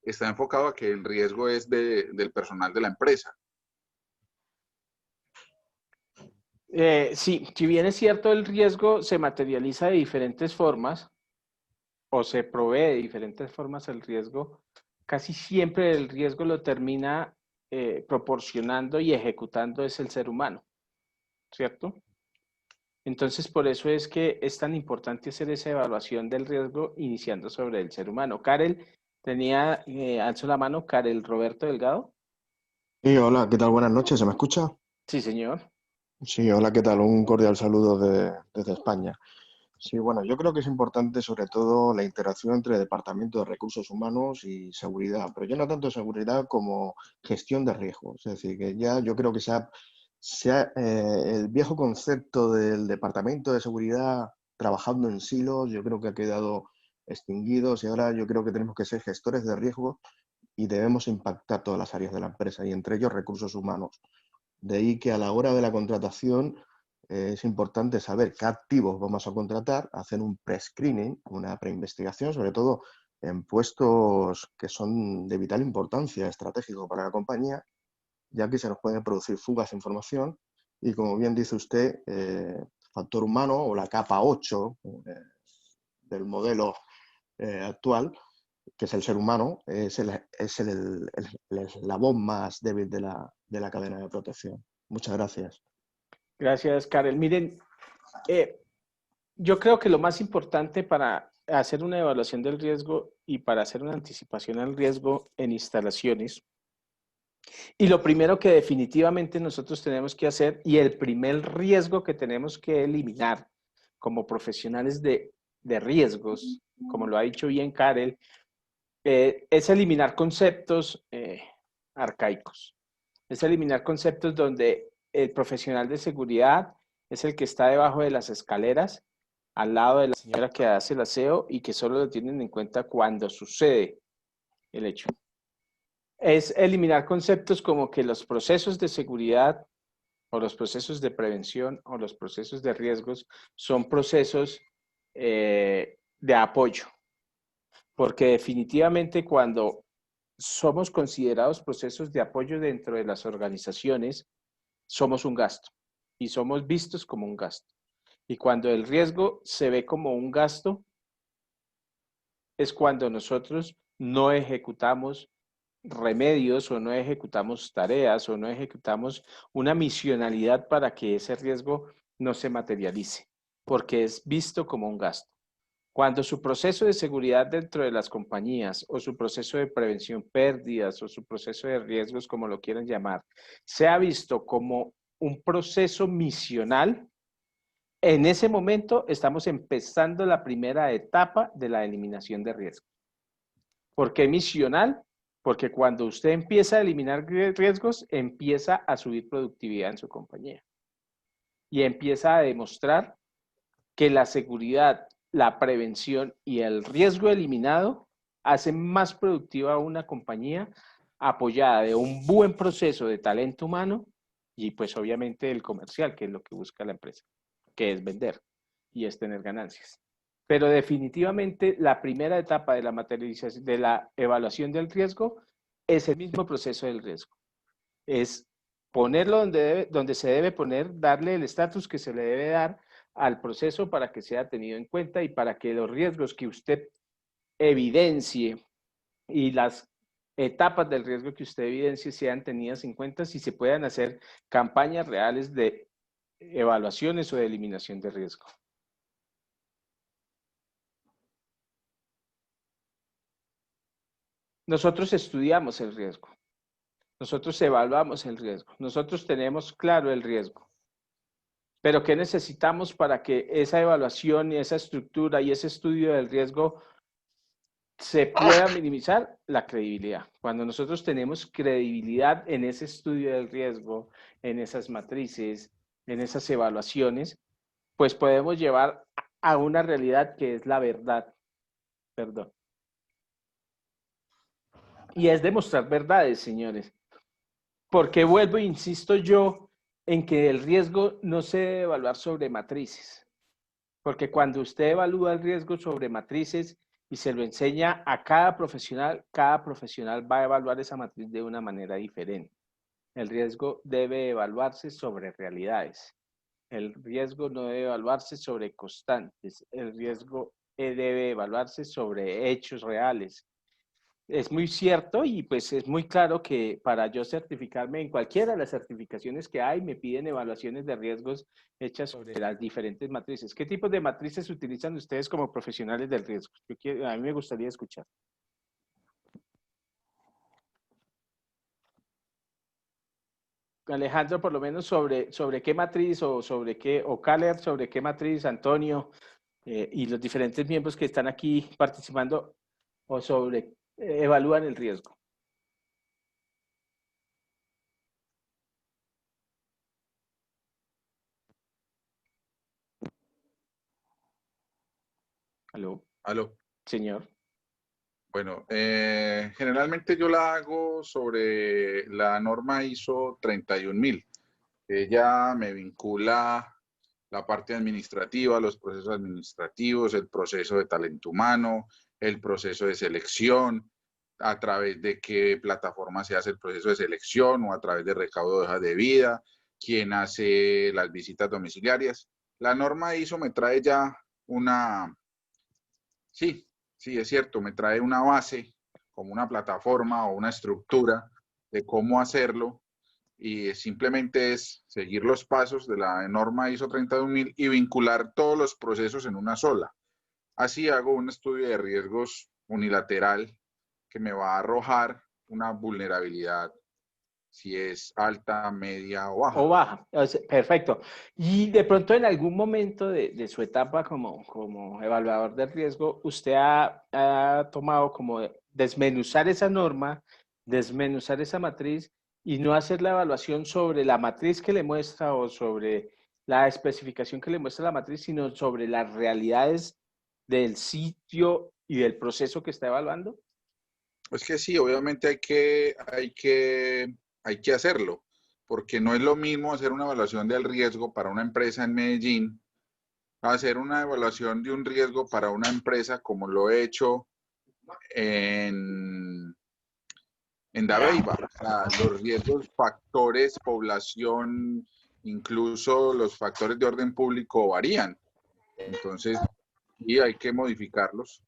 está enfocado a que el riesgo es del personal de la empresa. Sí, si bien es cierto, el riesgo se materializa de diferentes formas o se provee de diferentes formas el riesgo, casi siempre el riesgo lo termina proporcionando y ejecutando es el ser humano, ¿cierto? Entonces, por eso es que es tan importante hacer esa evaluación del riesgo iniciando sobre el ser humano. Karel, alzó la mano, Karel Roberto Delgado. Sí, hola, ¿qué tal? Buenas noches, ¿se me escucha? Sí, señor. Sí, hola, ¿qué tal? Un cordial saludo desde España. Sí, bueno, yo creo que es importante sobre todo la interacción entre Departamento de Recursos Humanos y seguridad, pero ya no tanto seguridad como gestión de riesgos. Es decir, que ya yo creo que el viejo concepto del Departamento de Seguridad trabajando en silos, yo creo que ha quedado extinguido y ahora yo creo que tenemos que ser gestores de riesgos y debemos impactar todas las áreas de la empresa y entre ellos recursos humanos. De ahí que a la hora de la contratación es importante saber qué activos vamos a contratar, hacer un pre-screening, una preinvestigación, sobre todo en puestos que son de vital importancia, estratégico para la compañía, ya que se nos pueden producir fugas de información y, como bien dice usted, factor humano o la capa 8 del modelo actual, que es el ser humano, es el eslabón más débil de la cadena de protección. Muchas gracias. Gracias, Karel. Miren, yo creo que lo más importante para hacer una evaluación del riesgo y para hacer una anticipación al riesgo en instalaciones, y lo primero que definitivamente nosotros tenemos que hacer, y el primer riesgo que tenemos que eliminar como profesionales de riesgos, como lo ha dicho bien Karel, es eliminar conceptos arcaicos. Es eliminar conceptos donde el profesional de seguridad es el que está debajo de las escaleras, al lado de la señora que hace el aseo y que solo lo tienen en cuenta cuando sucede el hecho. Es eliminar conceptos como que los procesos de seguridad o los procesos de prevención o los procesos de riesgos son procesos de apoyo. Porque definitivamente cuando somos considerados procesos de apoyo dentro de las organizaciones, somos un gasto y somos vistos como un gasto. Y cuando el riesgo se ve como un gasto, es cuando nosotros no ejecutamos remedios o no ejecutamos tareas o no ejecutamos una misionalidad para que ese riesgo no se materialice, porque es visto como un gasto. Cuando su proceso de seguridad dentro de las compañías o su proceso de prevención pérdidas o su proceso de riesgos, como lo quieran llamar, sea visto como un proceso misional, en ese momento estamos empezando la primera etapa de la eliminación de riesgos. ¿Por qué misional? Porque cuando usted empieza a eliminar riesgos, empieza a subir productividad en su compañía y empieza a demostrar que la seguridad, la prevención y el riesgo eliminado hacen más productiva una compañía apoyada de un buen proceso de talento humano y pues obviamente el comercial, que es lo que busca la empresa, que es vender y es tener ganancias. Pero definitivamente la primera etapa de la materialización, de la evaluación del riesgo, es el mismo proceso del riesgo. Es ponerlo donde se debe poner, darle el estatus que se le debe dar al proceso para que sea tenido en cuenta y para que los riesgos que usted evidencie y las etapas del riesgo que usted evidencie sean tenidas en cuenta si se puedan hacer campañas reales de evaluaciones o de eliminación de riesgo. Nosotros estudiamos el riesgo, nosotros evaluamos el riesgo, nosotros tenemos claro el riesgo. Pero ¿qué necesitamos para que esa evaluación y esa estructura y ese estudio del riesgo se pueda minimizar la credibilidad. Cuando nosotros tenemos credibilidad en ese estudio del riesgo, en esas matrices, en esas evaluaciones, pues podemos llevar a una realidad que es la verdad. Perdón. Y es demostrar verdades, señores. Porque vuelvo e insisto yo en que el riesgo no se debe evaluar sobre matrices. Porque cuando usted evalúa el riesgo sobre matrices y se lo enseña a cada profesional va a evaluar esa matriz de una manera diferente. El riesgo debe evaluarse sobre realidades. El riesgo no debe evaluarse sobre constantes. El riesgo debe evaluarse sobre hechos reales. Es muy cierto y pues es muy claro que para yo certificarme en cualquiera de las certificaciones que hay, me piden evaluaciones de riesgos hechas sobre las diferentes matrices. ¿Qué tipos de matrices utilizan ustedes como profesionales del riesgo? A mí me gustaría escuchar. Alejandro, por lo menos sobre qué matriz o sobre qué, o Caler, sobre qué matriz, Antonio y los diferentes miembros que están aquí participando o sobre evalúan el riesgo. ¿Aló? Aló. Señor. Bueno, generalmente yo la hago sobre la norma ISO 31000. Ella me vincula la parte administrativa, los procesos administrativos, el proceso de talento humano, el proceso de selección, a través de qué plataforma se hace el proceso de selección o a través de recaudo de hojas de vida, quién hace las visitas domiciliarias. La norma ISO me trae ya una, sí, es cierto, me trae una base, como una plataforma o una estructura de cómo hacerlo y simplemente es seguir los pasos de la norma ISO 31000 y vincular todos los procesos en una sola. Así hago un estudio de riesgos unilateral que me va a arrojar una vulnerabilidad, si es alta, media o baja. O baja, perfecto. Y de pronto en algún momento de su etapa como evaluador de riesgo, usted ha tomado como desmenuzar esa norma, desmenuzar esa matriz y no hacer la evaluación sobre la matriz que le muestra o sobre la especificación que le muestra la matriz, sino sobre las realidades del sitio y del proceso que está evaluando. Es que sí, obviamente hay que hacerlo, porque no es lo mismo hacer una evaluación del riesgo para una empresa en Medellín, hacer una evaluación de un riesgo para una empresa como lo he hecho en Dabeiba. O sea, los riesgos, factores, población, incluso los factores de orden público varían. Entonces, sí, hay que modificarlos.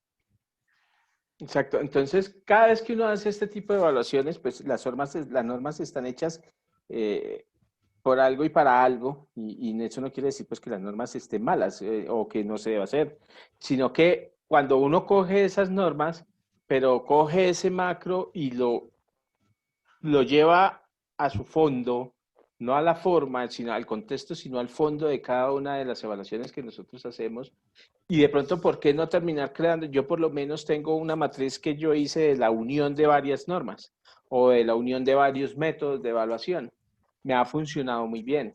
Exacto. Entonces, cada vez que uno hace este tipo de evaluaciones, pues las normas están hechas por algo y para algo, y eso no quiere decir pues que las normas estén malas o que no se deba hacer, sino que cuando uno coge esas normas, pero coge ese macro y lo lleva a su fondo, no a la forma, sino al contexto, sino al fondo de cada una de las evaluaciones que nosotros hacemos. Y de pronto, ¿por qué no terminar creando? Yo por lo menos tengo una matriz que yo hice de la unión de varias normas o de la unión de varios métodos de evaluación. Me ha funcionado muy bien,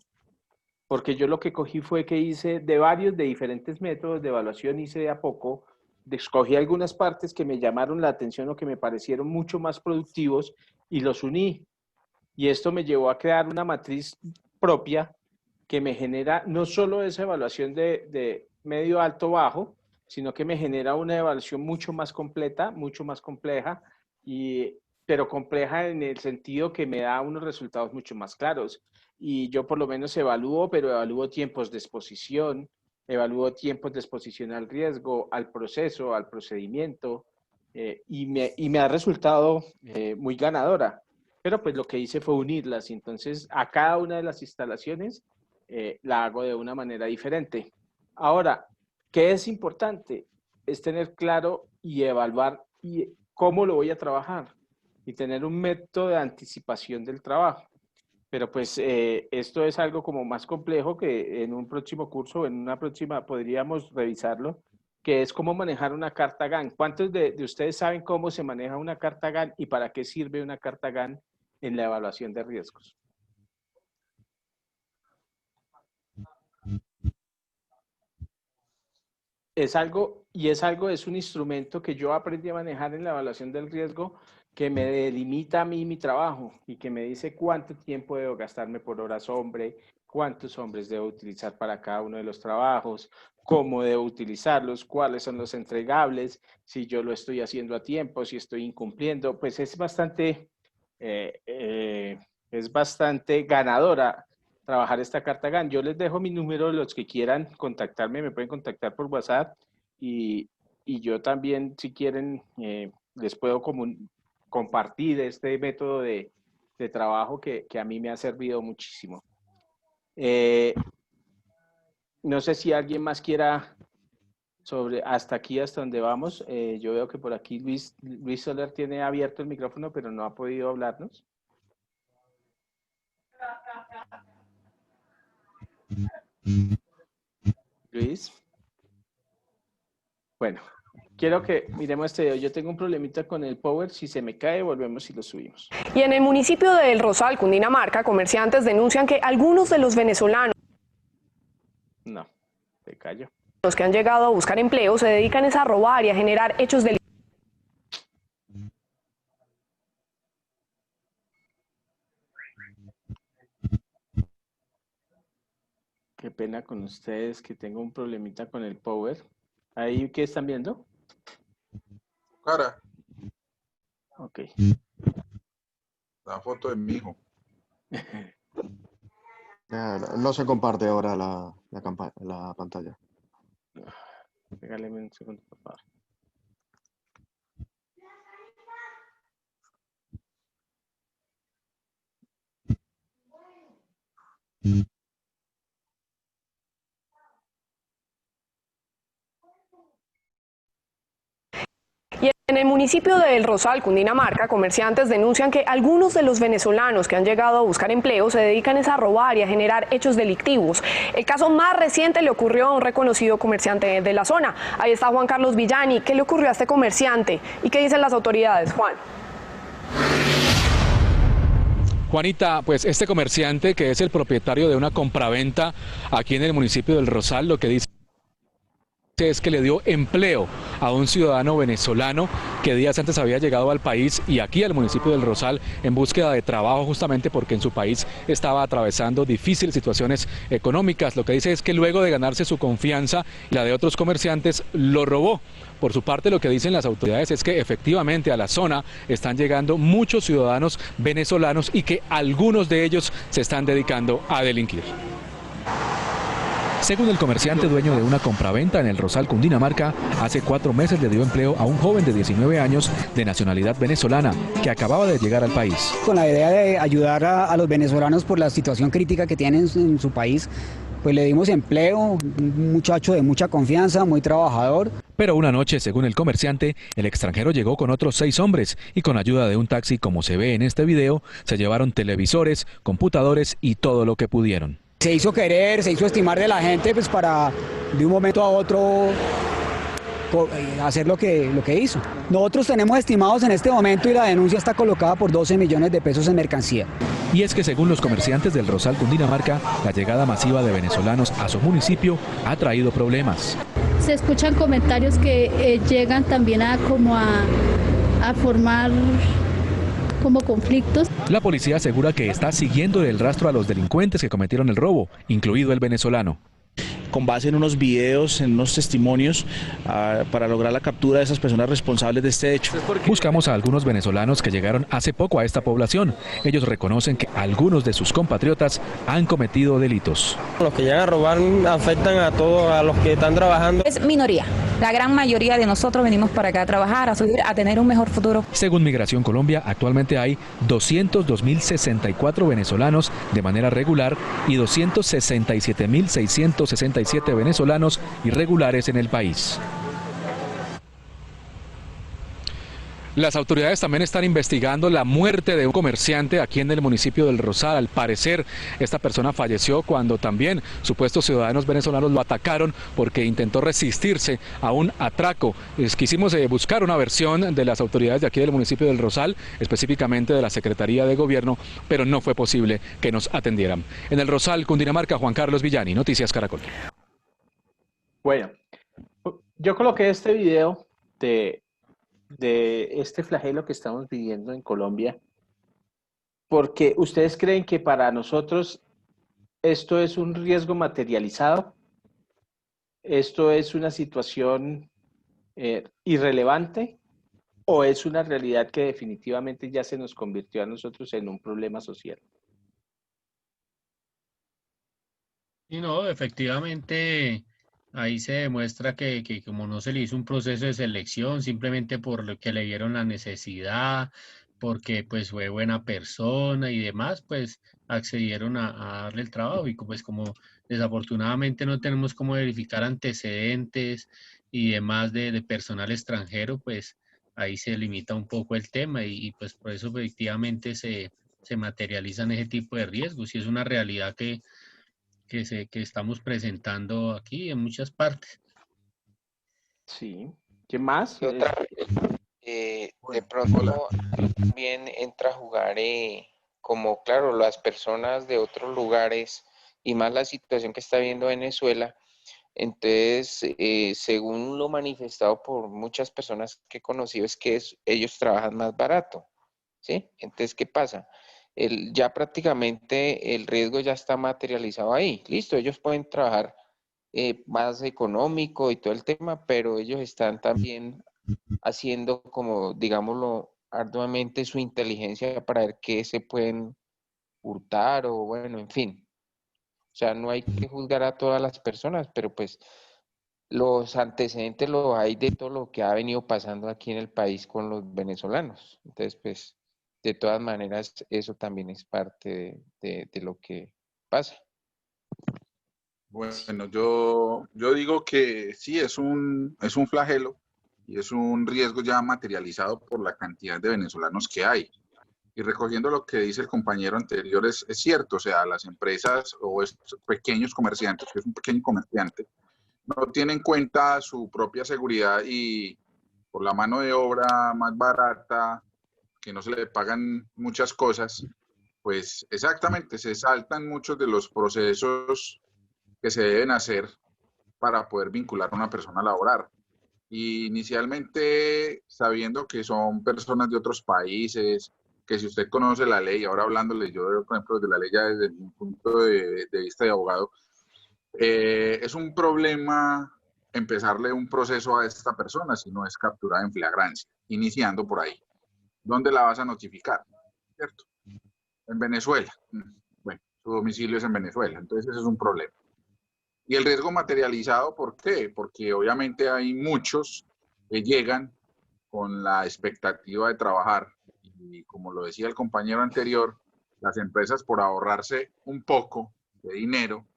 porque yo lo que cogí fue que hice de diferentes métodos de evaluación, hice de a poco, escogí algunas partes que me llamaron la atención o que me parecieron mucho más productivos y los uní. Y esto me llevó a crear una matriz propia que me genera no solo esa evaluación de medio, alto, bajo, sino que me genera una evaluación mucho más completa, mucho más compleja, pero compleja en el sentido que me da unos resultados mucho más claros. Y yo por lo menos evalúo, pero evalúo tiempos de exposición, evalúo tiempos de exposición al riesgo, al proceso, al procedimiento, y me ha resultado muy ganadora. Pero pues lo que hice fue unirlas, y entonces a cada una de las instalaciones la hago de una manera diferente. Ahora, ¿qué es importante? Es tener claro y evaluar cómo lo voy a trabajar y tener un método de anticipación del trabajo. Pero pues esto es algo como más complejo que en un próximo curso o en una próxima podríamos revisarlo que es cómo manejar una carta GAN. ¿Cuántos de ustedes saben cómo se maneja una carta GAN y para qué sirve una carta GAN en la evaluación de riesgos? Es un instrumento que yo aprendí a manejar en la evaluación del riesgo, que me delimita a mí mi trabajo y que me dice cuánto tiempo debo gastarme por horas hombre, cuántos hombres debo utilizar para cada uno de los trabajos, cómo debo utilizarlos, cuáles son los entregables, si yo lo estoy haciendo a tiempo, si estoy incumpliendo. Pues es bastante ganadora trabajar esta carta GAN. Yo les dejo mi número, los que quieran contactarme, me pueden contactar por WhatsApp y yo también, si quieren, les puedo compartir este método de trabajo que a mí me ha servido muchísimo. No sé si alguien más quiera hasta aquí, hasta donde vamos. Yo veo que por aquí Luis Soler tiene abierto el micrófono, pero no ha podido hablarnos. Luis. Bueno, quiero que miremos este video. Yo tengo un problemita con el power. Si se me cae, volvemos y lo subimos. Y en el municipio de El Rosal, Cundinamarca, comerciantes denuncian que algunos de los venezolanos No, se cayó. Los que han llegado a buscar empleo se dedican a robar y a generar hechos delictivos. Qué pena con ustedes que tengo un problemita con el power. ¿Ahí qué están viendo? Cara. Ok. La foto de mi hijo. No se comparte ahora la pantalla. Regáleme un segundo, por favor. Y en el municipio de El Rosal, Cundinamarca, comerciantes denuncian que algunos de los venezolanos que han llegado a buscar empleo se dedican a robar y a generar hechos delictivos. El caso más reciente le ocurrió a un reconocido comerciante de la zona. Ahí está Juan Carlos Villani. ¿Qué le ocurrió a este comerciante? ¿Y qué dicen las autoridades, Juan? Juanita, pues este comerciante, que es el propietario de una compraventa aquí en el municipio del Rosal, lo que dice es que le dio empleo a un ciudadano venezolano que días antes había llegado al país y aquí al municipio del Rosal en búsqueda de trabajo, justamente porque en su país estaba atravesando difíciles situaciones económicas. Lo que dice es que luego de ganarse su confianza y la de otros comerciantes, lo robó. Por su parte, lo que dicen las autoridades es que efectivamente a la zona están llegando muchos ciudadanos venezolanos y que algunos de ellos se están dedicando a delinquir. Según el comerciante dueño de una compraventa en El Rosal, Cundinamarca, hace 4 meses le dio empleo a un joven de 19 años de nacionalidad venezolana que acababa de llegar al país. Con la idea de ayudar a los venezolanos por la situación crítica que tienen en su país, pues le dimos empleo, un muchacho de mucha confianza, muy trabajador. Pero una noche, según el comerciante, el extranjero llegó con otros 6 hombres y con ayuda de un taxi, como se ve en este video, se llevaron televisores, computadores y todo lo que pudieron. Se hizo querer, se hizo estimar de la gente pues para de un momento a otro hacer lo que hizo. Nosotros tenemos estimados en este momento y la denuncia está colocada por 12 millones de pesos en mercancía. Y es que según los comerciantes del Rosal, Cundinamarca, la llegada masiva de venezolanos a su municipio ha traído problemas. Se escuchan comentarios que llegan también a formar como conflictos. La policía asegura que está siguiendo el rastro a los delincuentes que cometieron el robo, incluido el venezolano. Con base en unos videos, en unos testimonios, para lograr la captura de esas personas responsables de este hecho. Buscamos a algunos venezolanos que llegaron hace poco a esta población. Ellos reconocen que algunos de sus compatriotas han cometido delitos. Los que llegan a robar afectan a todos, a los que están trabajando. Es minoría. La gran mayoría de nosotros venimos para acá a trabajar, a subir, a tener un mejor futuro. Según Migración Colombia, actualmente hay 202.064 venezolanos de manera regular y 267.667 venezolanos irregulares en el país. Las autoridades también están investigando la muerte de un comerciante aquí en el municipio del Rosal. Al parecer, esta persona falleció cuando también supuestos ciudadanos venezolanos lo atacaron porque intentó resistirse a un atraco. Quisimos buscar una versión de las autoridades de aquí del municipio del Rosal, específicamente de la Secretaría de Gobierno, pero no fue posible que nos atendieran. En el Rosal, Cundinamarca, Juan Carlos Villani, Noticias Caracol. Bueno, yo coloqué este video de este flagelo que estamos viviendo en Colombia, porque ustedes creen que para nosotros esto es un riesgo materializado, esto es una situación irrelevante, o es una realidad que definitivamente ya se nos convirtió a nosotros en un problema social. Y no, efectivamente, ahí se demuestra que como no se le hizo un proceso de selección, simplemente por lo que le vieron la necesidad, porque pues fue buena persona y demás, pues accedieron a darle el trabajo. Y pues como desafortunadamente no tenemos cómo verificar antecedentes y demás de personal extranjero, pues ahí se limita un poco el tema y pues por eso efectivamente se materializan ese tipo de riesgos y es una realidad que estamos presentando aquí en muchas partes. Sí. ¿Qué más? Y otra, de pronto también entra a jugar como, claro, las personas de otros lugares y más la situación que está viendo Venezuela. Entonces, según lo manifestado por muchas personas que he conocido, es que ellos trabajan más barato, ¿sí? Entonces, ¿qué pasa? Ya prácticamente el riesgo ya está materializado ahí. Listo, ellos pueden trabajar más económico y todo el tema, pero ellos están también haciendo como, digámoslo, arduamente su inteligencia para ver qué se pueden hurtar o bueno, en fin. O sea, no hay que juzgar a todas las personas, pero pues los antecedentes los hay de todo lo que ha venido pasando aquí en el país con los venezolanos. Entonces, pues, de todas maneras, eso también es parte de lo que pasa. Bueno, yo digo que sí, es un flagelo y es un riesgo ya materializado por la cantidad de venezolanos que hay. Y recogiendo lo que dice el compañero anterior, es cierto, o sea, las empresas o estos pequeños comerciantes, que es un pequeño comerciante, no tienen en cuenta su propia seguridad y por la mano de obra más barata, que no se le pagan muchas cosas, pues exactamente, se saltan muchos de los procesos que se deben hacer para poder vincular a una persona a laborar. Y inicialmente, sabiendo que son personas de otros países, que si usted conoce la ley, ahora hablándole yo, por ejemplo, de la ley ya desde mi punto de vista de abogado, es un problema empezarle un proceso a esta persona si no es capturada en flagrancia, iniciando por ahí. ¿Dónde la vas a notificar? ¿Cierto? En Venezuela. Bueno, su domicilio es en Venezuela, entonces ese es un problema. Y el riesgo materializado, ¿por qué? Porque obviamente hay muchos que llegan con la expectativa de trabajar. Y como lo decía el compañero anterior, las empresas por ahorrarse un poco de dinero,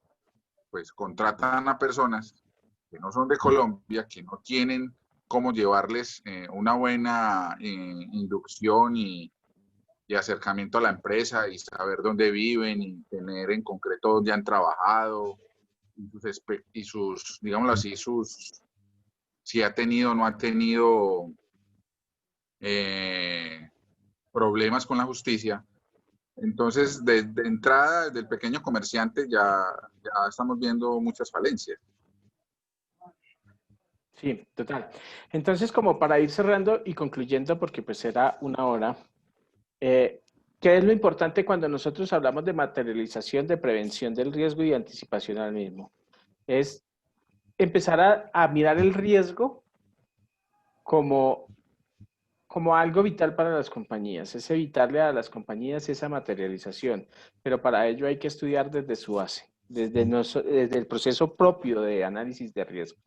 pues contratan a personas que no son de Colombia, que no tienen cómo llevarles una buena inducción y acercamiento a la empresa y saber dónde viven y tener en concreto dónde han trabajado y sus digámoslo así, si ha tenido o no ha tenido problemas con la justicia. Entonces, de entrada, del pequeño comerciante ya estamos viendo muchas falencias. Sí, total. Entonces, como para ir cerrando y concluyendo, porque pues será una hora, ¿qué es lo importante cuando nosotros hablamos de materialización, de prevención del riesgo y anticipación al mismo? Es empezar a mirar el riesgo como algo vital para las compañías, es evitarle a las compañías esa materialización, pero para ello hay que estudiar desde su base, desde el proceso propio de análisis de riesgo.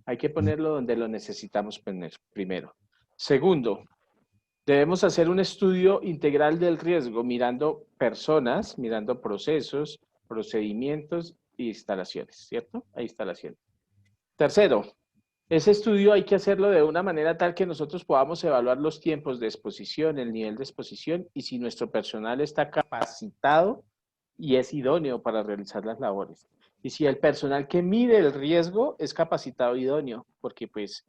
Hay que ponerlo donde lo necesitamos poner, primero. Segundo, debemos hacer un estudio integral del riesgo, mirando personas, mirando procesos, procedimientos e instalaciones, ¿cierto? Hay instalaciones. Tercero, Ese estudio hay que hacerlo de una manera tal que nosotros podamos evaluar los tiempos de exposición, el nivel de exposición y si nuestro personal está capacitado y es idóneo para realizar las labores. Y si el personal que mide el riesgo es capacitado e idóneo, porque pues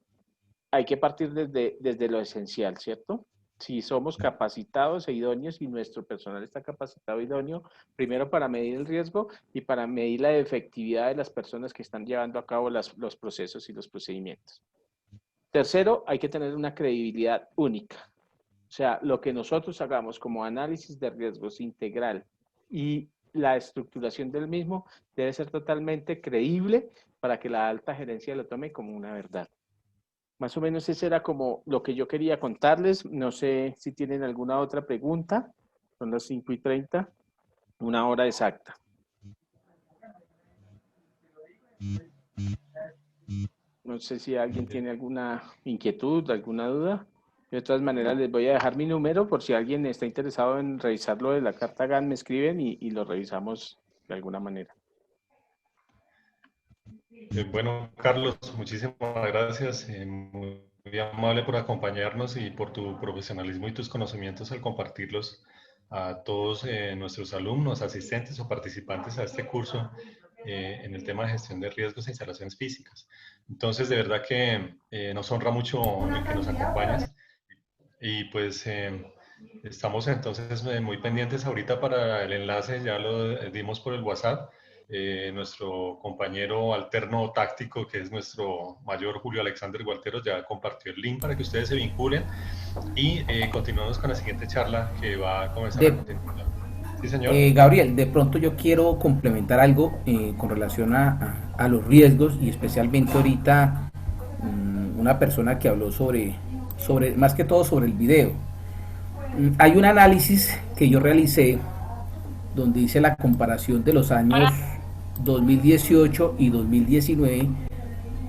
hay que partir desde lo esencial, ¿cierto? Si somos capacitados e idóneos y nuestro personal está capacitado e idóneo, primero para medir el riesgo y para medir la efectividad de las personas que están llevando a cabo los procesos y los procedimientos. Tercero, hay que tener una credibilidad única. O sea, lo que nosotros hagamos como análisis de riesgos integral y la estructuración del mismo debe ser totalmente creíble para que la alta gerencia lo tome como una verdad. Más o menos ese era como lo que yo quería contarles. No sé si tienen alguna otra pregunta. Son las 5:30, 1 hora exacta. No sé si alguien tiene alguna inquietud, alguna duda. De todas maneras, les voy a dejar mi número por si alguien está interesado en revisarlo de la carta GAN, me escriben y lo revisamos de alguna manera. Bueno, Carlos, muchísimas gracias. Muy amable por acompañarnos y por tu profesionalismo y tus conocimientos al compartirlos a todos nuestros alumnos, asistentes o participantes a este curso en el tema de gestión de riesgos e instalaciones físicas. Entonces, de verdad que nos honra mucho el que nos acompañes y pues estamos entonces muy pendientes ahorita para el enlace, ya lo dimos por el WhatsApp. Nuestro compañero alterno táctico, que es nuestro mayor Julio Alexander Gualteros, ya compartió el link para que ustedes se vinculen y continuamos con la siguiente charla que va a comenzar a continuar. Sí, señor. Gabriel, de pronto yo quiero complementar algo con relación a los riesgos y especialmente ahorita una persona que habló sobre más que todo sobre el video. Hay un análisis que yo realicé donde hice la comparación de los años 2018 y 2019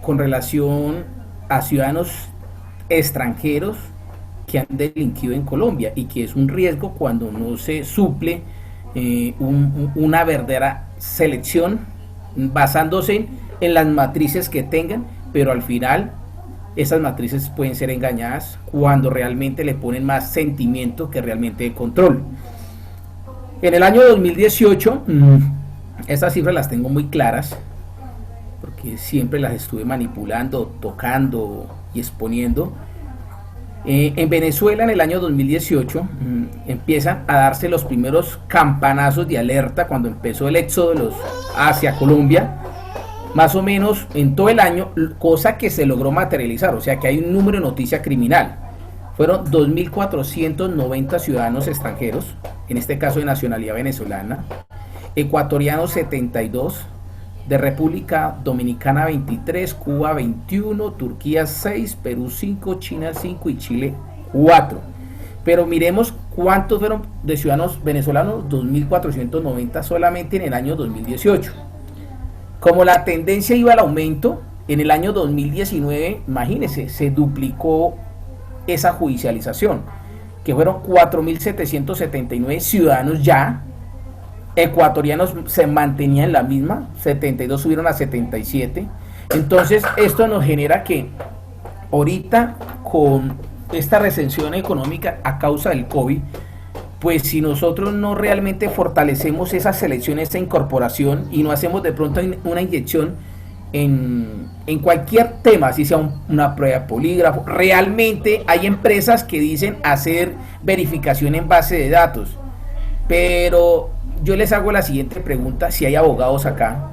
con relación a ciudadanos extranjeros que han delinquido en Colombia y que es un riesgo cuando no se suple una verdadera selección basándose en las matrices que tengan, pero al final esas matrices pueden ser engañadas cuando realmente le ponen más sentimiento que realmente control. En el año 2018, estas cifras las tengo muy claras, porque siempre las estuve manipulando, tocando y exponiendo. En Venezuela, en el año 2018, empiezan a darse los primeros campanazos de alerta cuando empezó el éxodo hacia Colombia, más o menos en todo el año, cosa que se logró materializar, o sea que hay un número de noticia criminal. Fueron 2.490 ciudadanos extranjeros, en este caso de nacionalidad venezolana, ecuatorianos 72, de República Dominicana 23, Cuba 21, Turquía 6, Perú 5, China 5 y Chile 4. Pero miremos cuántos fueron de ciudadanos venezolanos, 2.490 solamente en el año 2018. Como la tendencia iba al aumento, en el año 2019, imagínense, se duplicó esa judicialización, que fueron 4.779 ciudadanos ya, ecuatorianos se mantenían en la misma, 72 subieron a 77, entonces esto nos genera que ahorita con esta recesión económica a causa del COVID, pues si nosotros no realmente fortalecemos esa selección, esa incorporación y no hacemos de pronto una inyección en cualquier tema, así sea una prueba de polígrafo, realmente hay empresas que dicen hacer verificación en base de datos, pero yo les hago la siguiente pregunta, si hay abogados acá,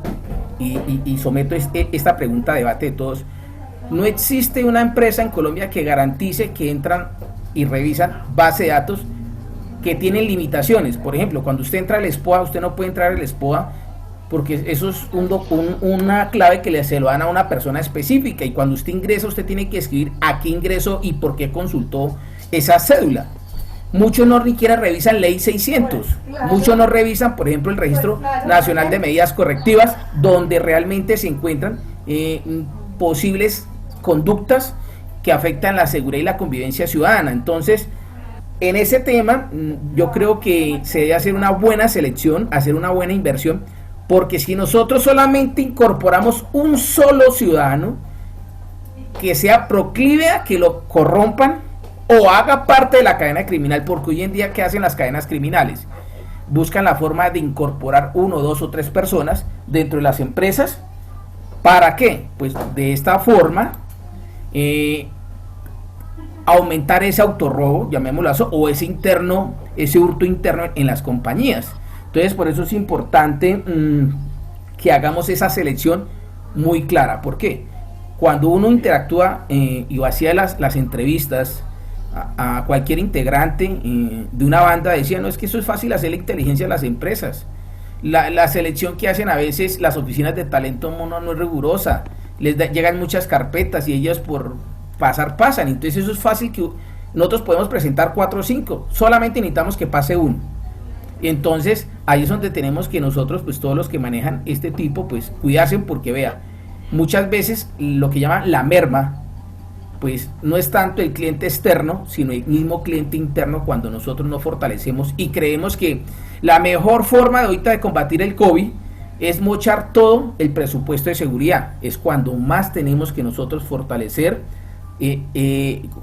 y someto esta pregunta a debate de todos. No existe una empresa en Colombia que garantice que entran y revisan base de datos que tienen limitaciones. Por ejemplo, cuando usted entra al SPOA, usted no puede entrar al SPOA porque eso es una clave que se lo dan a una persona específica, y cuando usted ingresa, usted tiene que escribir a qué ingresó y por qué consultó esa cédula. Muchos no ni siquiera revisan ley 600, muchos no revisan, por ejemplo, el Registro Nacional de Medidas Correctivas, donde realmente se encuentran posibles conductas que afectan la seguridad y la convivencia ciudadana. Entonces, en ese tema, yo creo que se debe hacer una buena selección, hacer una buena inversión, porque si nosotros solamente incorporamos un solo ciudadano, que sea proclive a que lo corrompan o haga parte de la cadena criminal, porque hoy en día, ¿qué hacen las cadenas criminales? Buscan la forma de incorporar 1, 2 o 3 personas dentro de las empresas. ¿Para qué? Pues de esta forma aumentar ese autorrobo, llamémoslo así, o ese hurto interno en las compañías. Entonces, por eso es importante que hagamos esa selección muy clara. ¿Por qué? Cuando uno interactúa y hacía las entrevistas a cualquier integrante de una banda, decía, no, es que eso es fácil hacer la inteligencia de las empresas. La selección que hacen a veces las oficinas de talento humano no es rigurosa. Llegan muchas carpetas y ellos por pasan. Entonces eso es fácil, que nosotros podemos presentar 4 o 5. Solamente necesitamos que pase uno. Entonces ahí es donde tenemos que nosotros, pues todos los que manejan este tipo, pues cuidarse, porque vea, muchas veces lo que llaman la merma, pues no es tanto el cliente externo, sino el mismo cliente interno, cuando nosotros nos fortalecemos y creemos que la mejor forma de ahorita de combatir el COVID es mochar todo el presupuesto de seguridad. Es cuando más tenemos que nosotros fortalecer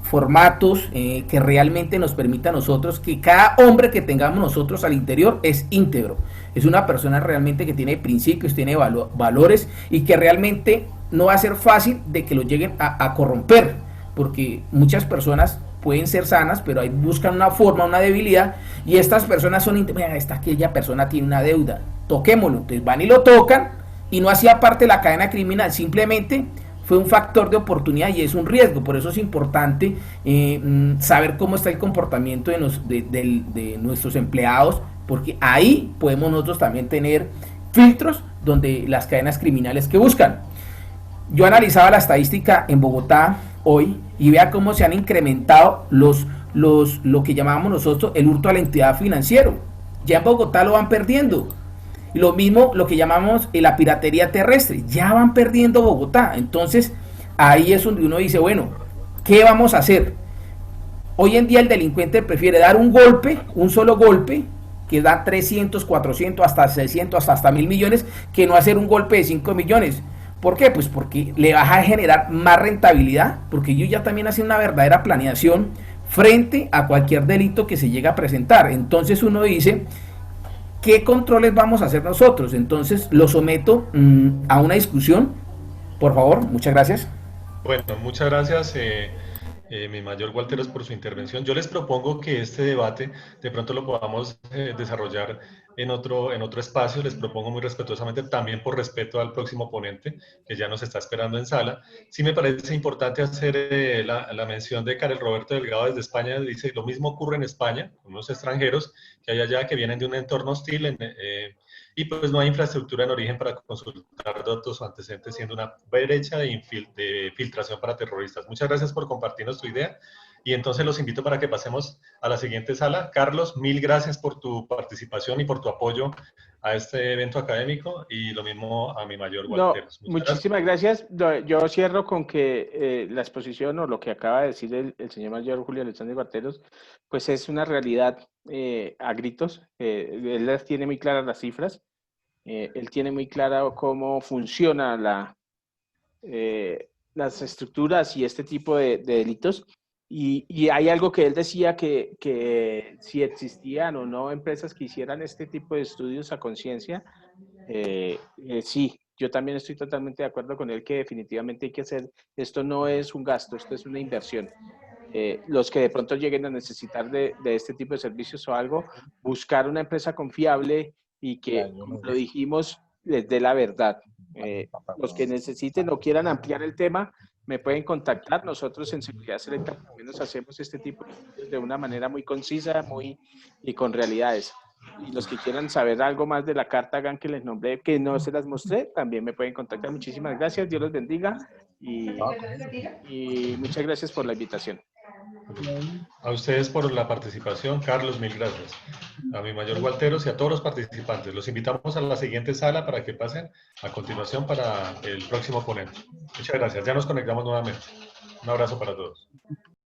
formatos que realmente nos permitan a nosotros que cada hombre que tengamos nosotros al interior es íntegro, es una persona realmente que tiene principios, tiene valores, y que realmente no va a ser fácil de que lo lleguen a corromper, porque muchas personas pueden ser sanas, pero ahí buscan una forma, una debilidad, y estas personas son aquella persona tiene una deuda, toquémoslo. Entonces van y lo tocan, y no hacía parte de la cadena criminal, simplemente fue un factor de oportunidad y es un riesgo. Por eso es importante saber cómo está el comportamiento de nuestros empleados, porque ahí podemos nosotros también tener filtros donde las cadenas criminales que buscan. Yo analizaba la estadística en Bogotá hoy y vea cómo se han incrementado lo que llamamos nosotros el hurto a la entidad financiero. Ya en Bogotá lo van perdiendo. Lo mismo lo que llamamos la piratería terrestre, ya van perdiendo Bogotá. Entonces ahí es donde uno dice, bueno, ¿qué vamos a hacer? Hoy en día el delincuente prefiere dar un golpe, un solo golpe, que da 300, 400, hasta 600, hasta 1.000 millones, que no hacer un golpe de 5 millones. ¿Por qué? Pues porque le va a generar más rentabilidad, porque ellos ya también hacen una verdadera planeación frente a cualquier delito que se llegue a presentar. Entonces uno dice, ¿qué controles vamos a hacer nosotros? Entonces lo someto a una discusión, por favor. Muchas gracias. Bueno, muchas gracias, mi mayor Gualteros, por su intervención. Yo les propongo que este debate de pronto lo podamos desarrollar en otro espacio. Les propongo muy respetuosamente, también por respeto al próximo ponente que ya nos está esperando en sala. Sí me parece importante hacer la mención de Karel Roberto Delgado desde España. Dice, lo mismo ocurre en España, con unos extranjeros que hay allá que vienen de un entorno hostil y pues no hay infraestructura en origen para consultar datos o antecedentes, siendo una brecha de filtración para terroristas. Muchas gracias por compartirnos tu idea. Y entonces los invito para que pasemos a la siguiente sala. Carlos, mil gracias por tu participación y por tu apoyo a este evento académico, y lo mismo a mi mayor Gualteros. Muchísimas gracias. Yo cierro con que la exposición, o lo que acaba de decir el señor mayor Julio Alexander Gualteros, pues es una realidad a gritos. Él las tiene muy claras las cifras, él tiene muy claro cómo funciona las estructuras y este tipo de delitos. Y hay algo que él decía, que si existían o no empresas que hicieran este tipo de estudios a conciencia, sí, yo también estoy totalmente de acuerdo con él que definitivamente hay que hacer, esto no es un gasto, esto es una inversión. Los que de pronto lleguen a necesitar de este tipo de servicios o algo, buscar una empresa confiable y que, como lo dijimos, les dé la verdad. Los que necesiten o quieran ampliar el tema, me pueden contactar. Nosotros en Seguridad Selecta por lo menos hacemos este tipo de estudios de una manera muy concisa y con realidades. Y los que quieran saber algo más de la carta GAN que les nombré, que no se las mostré, también me pueden contactar. Muchísimas gracias, Dios los bendiga y muchas gracias por la invitación. A ustedes por la participación. Carlos, mil gracias. A mi mayor Gualteros y a todos los participantes. Los invitamos a la siguiente sala para que pasen a continuación para el próximo ponente. Muchas gracias. Ya nos conectamos nuevamente. Un abrazo para todos.